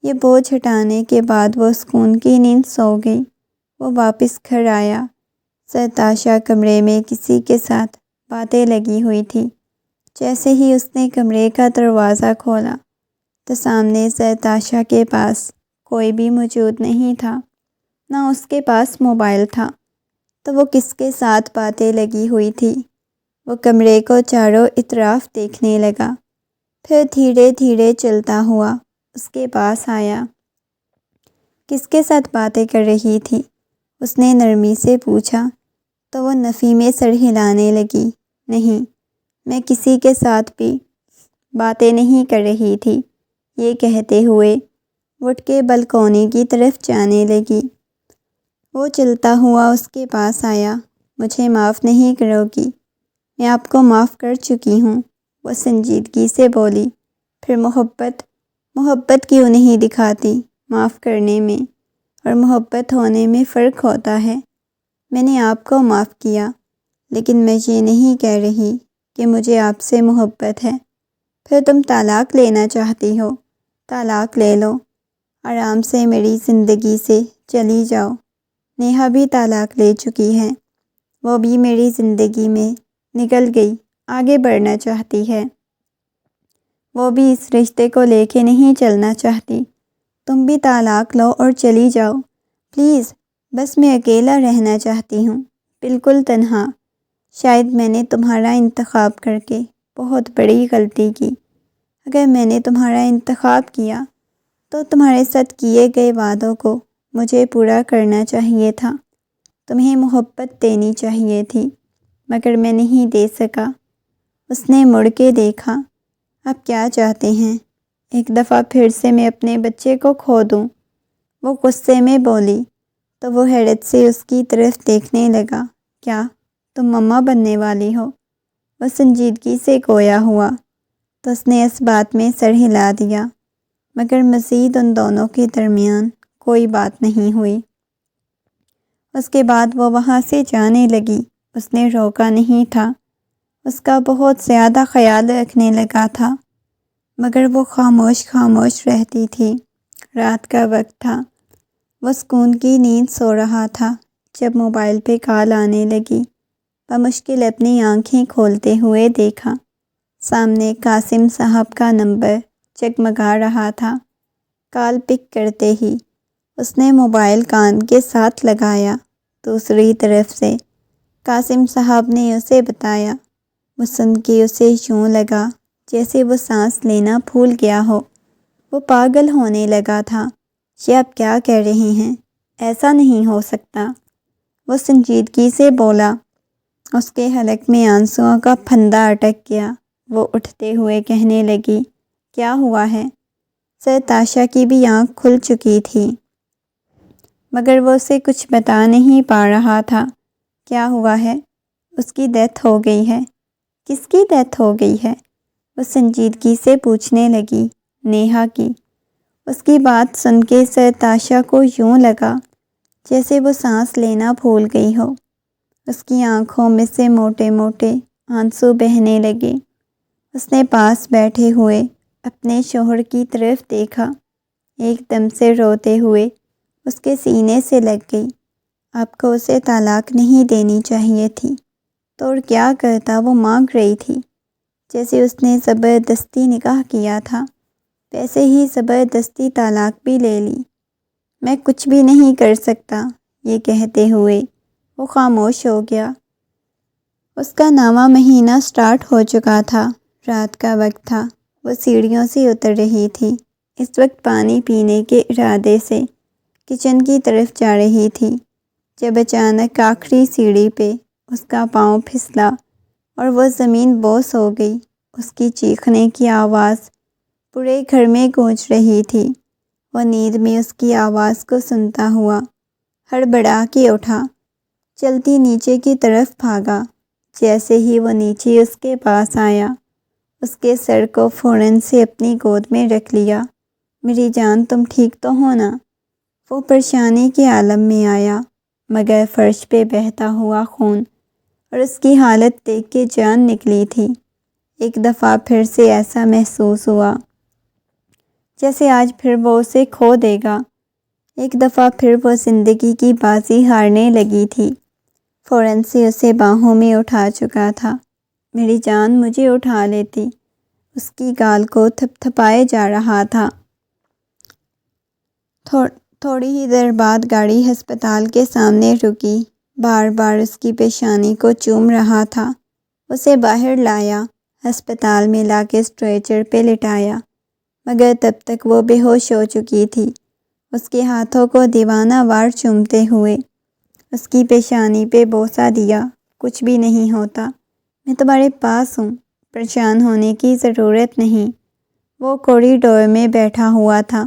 Speaker 1: یہ بوجھ ہٹانے کے بعد وہ سکون کی نیند سو گئی۔ وہ واپس گھر آیا۔ سرتاشا کمرے میں کسی کے ساتھ باتیں لگی ہوئی تھی۔ جیسے ہی اس نے کمرے کا دروازہ کھولا تو سامنے سرتاشا کے پاس کوئی بھی موجود نہیں تھا، نہ اس کے پاس موبائل تھا، تو وہ کس کے ساتھ باتیں لگی ہوئی تھی۔ وہ کمرے کو چاروں اطراف دیکھنے لگا، پھر دھیرے دھیرے چلتا ہوا اس کے پاس آیا۔ کس کے ساتھ باتیں کر رہی تھی؟ اس نے نرمی سے پوچھا تو وہ نفی میں سر ہلانے لگی۔ نہیں، میں کسی کے ساتھ بھی باتیں نہیں کر رہی تھی، یہ کہتے ہوئے اٹھ کے بلکونی کی طرف جانے لگی۔ وہ چلتا ہوا اس کے پاس آیا۔ مجھے معاف نہیں کرو گی؟ میں آپ کو معاف کر چکی ہوں، وہ سنجیدگی سے بولی۔ پھر محبت کیوں نہیں دکھاتی؟ معاف کرنے میں اور محبت ہونے میں فرق ہوتا ہے۔ میں نے آپ کو معاف کیا، لیکن میں یہ نہیں کہہ رہی کہ مجھے آپ سے محبت ہے۔ پھر تم طلاق لینا چاہتی ہو، طلاق لے لو۔ آرام سے میری زندگی سے چلی جاؤ۔ نیہا بھی طلاق لے چکی ہے، وہ بھی میری زندگی میں نکل گئی، آگے بڑھنا چاہتی ہے، وہ بھی اس رشتے کو لے کے نہیں چلنا چاہتی۔ تم بھی طلاق لو اور چلی جاؤ پلیز، بس میں اکیلا رہنا چاہتی ہوں، بالکل تنہا۔ شاید میں نے تمہارا انتخاب کر کے بہت بڑی غلطی کی۔ اگر میں نے تمہارا انتخاب کیا تو تمہارے ساتھ کیے گئے وعدوں کو مجھے پورا کرنا چاہیے تھا، تمہیں محبت دینی چاہیے تھی، مگر میں نہیں دے سکا۔ اس نے مڑ کے دیکھا۔ آپ کیا چاہتے ہیں؟ ایک دفعہ پھر سے میں اپنے بچے کو کھو دوں؟ وہ غصے میں بولی تو وہ حیرت سے اس کی طرف دیکھنے لگا۔ کیا تم مما بننے والی ہو؟ وہ سنجیدگی سے گویا ہوا تو اس نے اس بات میں سر ہلا دیا، مگر مزید ان دونوں کے درمیان کوئی بات نہیں ہوئی۔ اس کے بعد وہ وہاں سے جانے لگی۔ اس نے روکا نہیں تھا، اس کا بہت زیادہ خیال رکھنے لگا تھا، مگر وہ خاموش خاموش رہتی تھی۔ رات کا وقت تھا، وہ سکون کی نیند سو رہا تھا جب موبائل پہ کال آنے لگی۔ بمشکل اپنی آنکھیں کھولتے ہوئے دیکھا، سامنے قاسم صاحب کا نمبر جگمگا رہا تھا۔ کال پک کرتے ہی اس نے موبائل کان کے ساتھ لگایا۔ دوسری طرف سے قاسم صاحب نے اسے بتایا۔ وہ سن کے اسے یوں لگا جیسے وہ سانس لینا بھول گیا ہو، وہ پاگل ہونے لگا تھا۔ یہ آپ کیا کہہ رہے ہیں؟ ایسا نہیں ہو سکتا، وہ سنجیدگی سے بولا۔ اس کے حلق میں آنسوؤں کا پھندا اٹک گیا۔ وہ اٹھتے ہوئے کہنے لگی، کیا ہوا ہے؟ سرتاشا کی بھی آنکھ کھل چکی تھی، مگر وہ اسے کچھ بتا نہیں پا رہا تھا۔ کیا ہوا ہے؟ اس کی ڈیتھ ہو گئی ہے۔ کس کی ڈیتھ ہو گئی ہے؟ وہ سنجیدگی سے پوچھنے لگی۔ نیہا کی۔ اس کی بات سن کے سرتاشا کو یوں لگا جیسے وہ سانس لینا بھول گئی ہو۔ اس کی آنکھوں میں سے موٹے موٹے آنسو بہنے لگے۔ اس نے پاس بیٹھے ہوئے اپنے شوہر کی طرف دیکھا، ایک دم سے روتے ہوئے اس کے سینے سے لگ گئی۔ آپ کو اسے طلاق نہیں دینی چاہیے تھی تو اور کیا کرتا؟ وہ مانگ رہی تھی، جیسے اس نے زبردستی نکاح کیا تھا ویسے ہی زبردستی طلاق بھی لے لی۔ میں کچھ بھی نہیں کر سکتا، یہ کہتے ہوئے وہ خاموش ہو گیا۔ اس کا نواں مہینہ سٹارٹ ہو چکا تھا، رات کا وقت تھا، وہ سیڑھیوں سے اتر رہی تھی، اس وقت پانی پینے کے ارادے سے کچن کی طرف جا رہی تھی، جب اچانک آخری سیڑھی پہ اس کا پاؤں پھسلا اور وہ زمین بوس ہو گئی۔ اس کی چیخنے کی آواز پورے گھر میں گونج رہی تھی۔ وہ نیند میں اس کی آواز کو سنتا ہوا ہڑبڑا کے اٹھا، چلتی نیچے کی طرف بھاگا۔ جیسے ہی وہ نیچے اس کے پاس آیا، اس کے سر کو فوراً سے اپنی گود میں رکھ لیا۔ میری جان، تم ٹھیک تو ہو نا؟ وہ پریشانی کے عالم میں آیا، مگر فرش پہ بہتا ہوا خون اور اس کی حالت دیکھ کے جان نکلی تھی۔ ایک دفعہ پھر سے ایسا محسوس ہوا جیسے آج پھر وہ اسے کھو دے گا۔ ایک دفعہ پھر وہ زندگی کی بازی ہارنے لگی تھی۔ فوراً سے اسے باہوں میں اٹھا چکا تھا۔ میری جان، مجھے اٹھا لیتی، اس کی گال کو تھپ تھپائے جا رہا تھا۔ تھوڑی ہی دیر بعد گاڑی ہسپتال کے سامنے رکی، بار بار اس کی پیشانی کو چوم رہا تھا۔ اسے باہر لایا، ہسپتال میں لا کے اسٹریچر پہ لٹایا، مگر تب تک وہ بے ہوش ہو چکی تھی۔ اس کے ہاتھوں کو دیوانہ وار چومتے ہوئے اس کی پیشانی پہ بوسہ دیا۔ کچھ بھی نہیں ہوتا، میں تمہارے پاس ہوں، پریشان ہونے کی ضرورت نہیں۔ وہ کوریڈور میں بیٹھا ہوا تھا،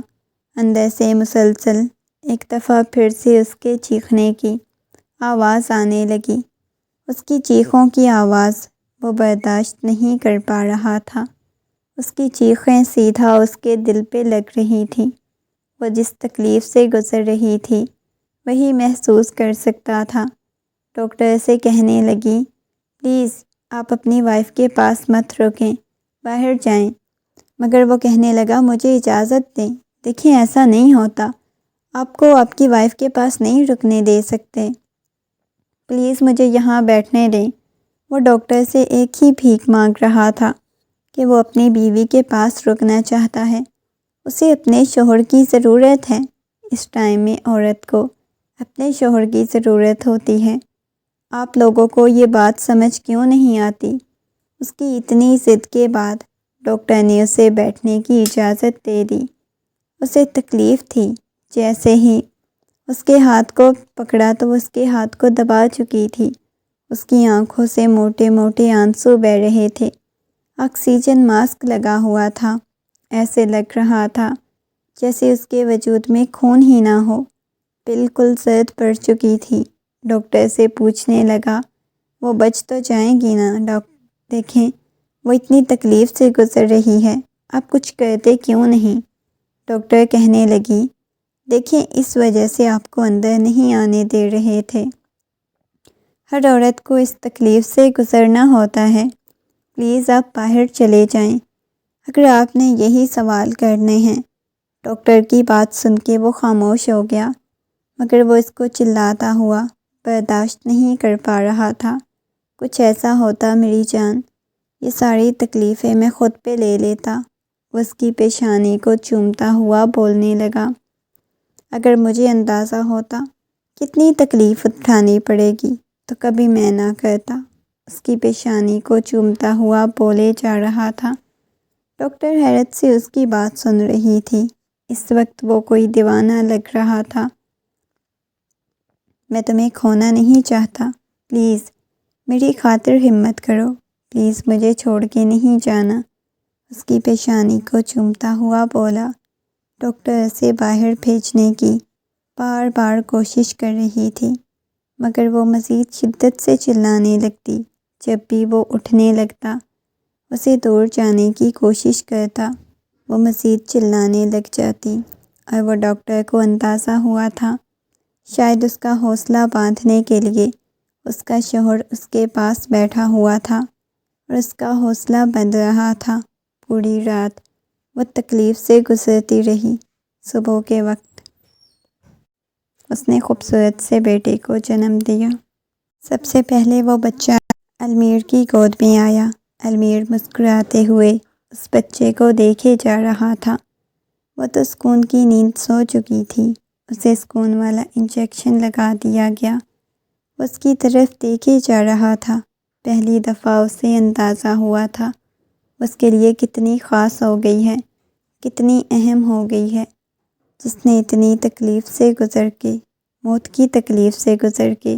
Speaker 1: اندر سے مسلسل ایک دفعہ پھر سے اس کے چیخنے کی آواز آنے لگی۔ اس کی چیخوں کی آواز وہ برداشت نہیں کر پا رہا تھا۔ اس کی چیخیں سیدھا اس کے دل پہ لگ رہی تھیں۔ وہ جس تکلیف سے گزر رہی تھی وہی محسوس کر سکتا تھا۔ ڈاکٹر سے کہنے لگی، پلیز آپ اپنی وائف کے پاس مت رکیں، باہر جائیں، مگر وہ کہنے لگا، مجھے اجازت دیں، دیکھیں ایسا نہیں ہوتا، آپ کو آپ کی وائف کے پاس نہیں رکنے دے سکتے، پلیز مجھے یہاں بیٹھنے دیں۔ وہ ڈاکٹر سے ایک ہی بھیک مانگ رہا تھا کہ وہ اپنی بیوی کے پاس رکنا چاہتا ہے، اسے اپنے شوہر کی ضرورت ہے۔ اس ٹائم میں عورت کو اپنے شوہر کی ضرورت ہوتی ہے۔ آپ لوگوں کو یہ بات سمجھ کیوں نہیں آتی؟ اس کی اتنی ضد کے بعد ڈاکٹر نے اسے بیٹھنے کی اجازت دے دی۔ اسے تکلیف تھی، جیسے ہی اس کے ہاتھ کو پکڑا تو اس کے ہاتھ کو دبا چکی تھی۔ اس کی آنکھوں سے موٹے موٹے آنسو بہہ رہے تھے۔ آکسیجن ماسک لگا ہوا تھا، ایسے لگ رہا تھا جیسے اس کے وجود میں خون ہی نہ ہو۔ بالکل زرد پڑ چکی تھی۔ ڈاکٹر سے پوچھنے لگا، وہ بچ تو جائیں گی نا ڈاکٹر؟ دیکھیں وہ اتنی تکلیف سے گزر رہی ہے، آپ کچھ کرتے کیوں نہیں؟ ڈاکٹر کہنے لگی، دیکھیں اس وجہ سے آپ کو اندر نہیں آنے دے رہے تھے۔ ہر عورت کو اس تکلیف سے گزرنا ہوتا ہے، پلیز آپ باہر چلے جائیں اگر آپ نے یہی سوال کرنے ہیں۔ ڈاکٹر کی بات سن کے وہ خاموش ہو گیا، مگر وہ اس کو چلاتا ہوا برداشت نہیں کر پا رہا تھا۔ کچھ ایسا ہوتا میری جان، یہ ساری تکلیفیں میں خود پہ لے لیتا۔ وہ اس کی پیشانی کو چومتا ہوا بولنے لگا، اگر مجھے اندازہ ہوتا کتنی تکلیف اٹھانی پڑے گی تو کبھی میں نہ کرتا۔ اس کی پیشانی کو چومتا ہوا بولے جا رہا تھا۔ ڈاکٹر حیرت سے اس کی بات سن رہی تھی۔ اس وقت وہ کوئی دیوانہ لگ رہا تھا۔ میں تمہیں کھونا نہیں چاہتا، پلیز میری خاطر ہمت کرو، پلیز مجھے چھوڑ کے نہیں جانا، اس کی پیشانی کو چومتا ہوا بولا۔ ڈاکٹر اسے باہر بھیجنے کی بار بار کوشش کر رہی تھی، مگر وہ مزید شدت سے چلانے لگتی۔ جب بھی وہ اٹھنے لگتا، اسے دور جانے کی کوشش کرتا، وہ مزید چلانے لگ جاتی، اور وہ ڈاکٹر کو اندازہ ہوا تھا شاید اس کا حوصلہ باندھنے کے لیے اس کا شوہر اس کے پاس بیٹھا ہوا تھا اور اس کا حوصلہ بندھ رہا تھا۔ پوری رات وہ تکلیف سے گزرتی رہی۔ صبح کے وقت اس نے خوبصورت سے بیٹے کو جنم دیا۔ سب سے پہلے وہ بچہ المیر کی گود میں آیا۔ المیر مسکراتے ہوئے اس بچے کو دیکھے جا رہا تھا۔ وہ تو سکون کی نیند سو چکی تھی۔ اسے سکون والا انجیکشن لگا دیا گیا۔ وہ اس کی طرف دیکھے جا رہا تھا۔ پہلی دفعہ اسے اندازہ ہوا تھا اس کے لیے کتنی خاص ہو گئی ہے، کتنی اہم ہو گئی ہے، جس نے اتنی تکلیف سے گزر کے، موت کی تکلیف سے گزر کے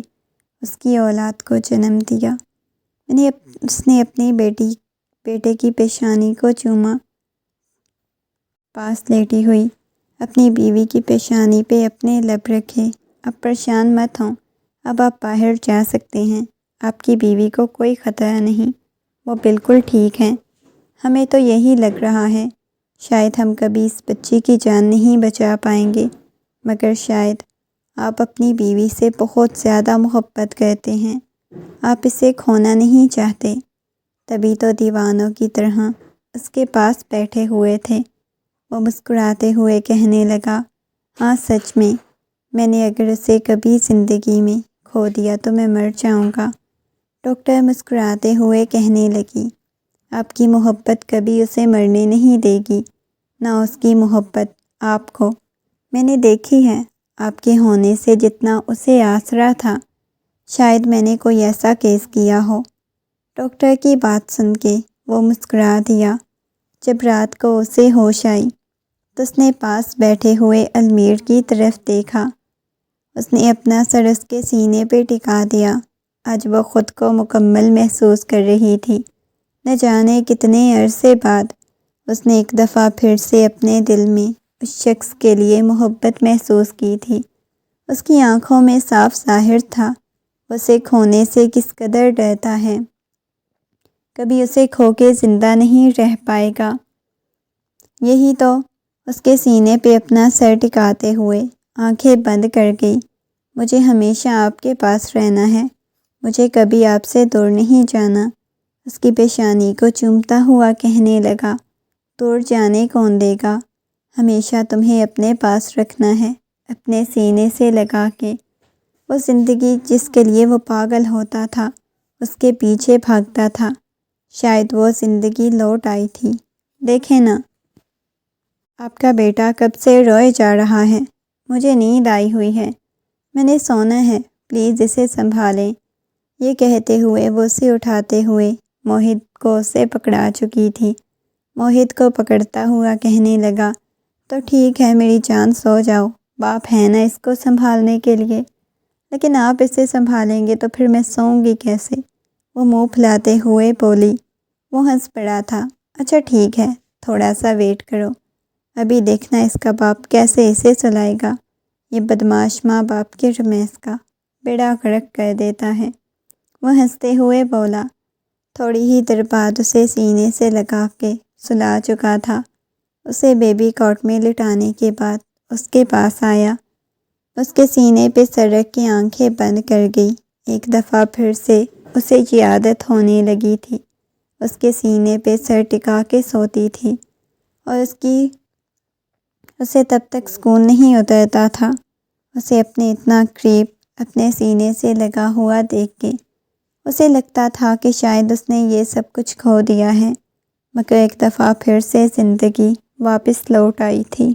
Speaker 1: اس کی اولاد کو جنم دیا۔ اس نے اپنی بیٹے کی پیشانی کو چوما، پاس لیٹی ہوئی اپنی بیوی کی پیشانی پہ اپنے لب رکھے۔ اب پریشان مت ہوں، اب آپ باہر جا سکتے ہیں، آپ کی بیوی کو کوئی خطرہ نہیں، وہ بالکل ٹھیک ہیں۔ ہمیں تو یہی لگ رہا ہے شاید ہم کبھی اس بچی کی جان نہیں بچا پائیں گے، مگر شاید آپ اپنی بیوی سے بہت زیادہ محبت کرتے ہیں، آپ اسے کھونا نہیں چاہتے۔ تبھی تو دیوانوں کی طرح اس کے پاس بیٹھے ہوئے تھے۔ وہ مسکراتے ہوئے کہنے لگا، ہاں سچ میں نے اگر اسے کبھی زندگی میں کھو دیا تو میں مر جاؤں گا۔ ڈاکٹر مسکراتے ہوئے کہنے لگی، آپ کی محبت کبھی اسے مرنے نہیں دے گی، نہ اس کی محبت آپ کو۔ میں نے دیکھی ہے آپ کے ہونے سے جتنا اسے آسرا تھا، شاید میں نے کوئی ایسا کیس کیا ہو۔ ڈاکٹر کی بات سن کے وہ مسکرا دیا۔ جب رات کو اسے ہوش آئی تو اس نے پاس بیٹھے ہوئے المیر کی طرف دیکھا۔ اس نے اپنا سر اس کے سینے پہ ٹکا دیا۔ آج وہ خود کو مکمل محسوس کر رہی تھی۔ نہ جانے کتنے عرصے بعد اس نے ایک دفعہ پھر سے اپنے دل میں اس شخص کے لیے محبت محسوس کی تھی۔ اس کی آنکھوں میں صاف ظاہر تھا اسے کھونے سے کس قدر ڈرتا ہے، کبھی اسے کھو کے زندہ نہیں رہ پائے گا۔ یہی تو اس کے سینے پہ اپنا سر ٹکاتے ہوئے آنکھیں بند کر گئی۔ مجھے ہمیشہ آپ کے پاس رہنا ہے، مجھے کبھی آپ سے دور نہیں جانا۔ اس کی پیشانی کو چومتا ہوا کہنے لگا، دور جانے کون دے گا؟ ہمیشہ تمہیں اپنے پاس رکھنا ہے، اپنے سینے سے لگا کے۔ وہ زندگی جس کے لیے وہ پاگل ہوتا تھا، اس کے پیچھے بھاگتا تھا، شاید وہ زندگی لوٹ آئی تھی۔ دیکھیں نا، آپ کا بیٹا کب سے روئے جا رہا ہے۔ مجھے نیند آئی ہوئی ہے، میں نے سونا ہے، پلیز اسے سنبھالیں۔ یہ کہتے ہوئے وہ اسے اٹھاتے ہوئے موہت کو اسے پکڑا چکی تھی۔ موہت کو پکڑتا ہوا کہنے لگا، تو ٹھیک ہے میری جان، سو جاؤ، باپ ہے نا اس کو سنبھالنے کے لیے، لیکن آپ اسے سنبھالیں گے تو پھر میں سوؤں گی کیسے؟ وہ منہ پھلاتے ہوئے بولی۔ وہ ہنس پڑا تھا۔ اچھا ٹھیک ہے، تھوڑا سا ویٹ کرو، ابھی دیکھنا اس کا باپ کیسے اسے سلائے گا۔ یہ بدماش ماں باپ کے رمیس کا بیڑا غرق کر دیتا ہے۔ وہ ہنستے ہوئے بولا۔ تھوڑی ہی دیر بعد اسے سینے سے لگا کے سلا چکا تھا۔ اسے بیبی کاٹ میں لٹانے کے بعد اس کے پاس آیا، اس کے سینے پہ سر رکھ کے آنکھیں بند کر گئی۔ ایک دفعہ پھر سے اسے یہ عادت ہونے لگی تھی، اس کے سینے پہ سر ٹکا کے سوتی تھی، اور اسے تب تک سکون نہیں اترتا تھا۔ اسے اپنے اتنا قریب اپنے سینے سے لگا ہوا دیکھ کے اسے لگتا تھا کہ شاید اس نے یہ سب کچھ کھو دیا ہے، مگر ایک دفعہ پھر سے زندگی واپس لوٹ آئی تھی۔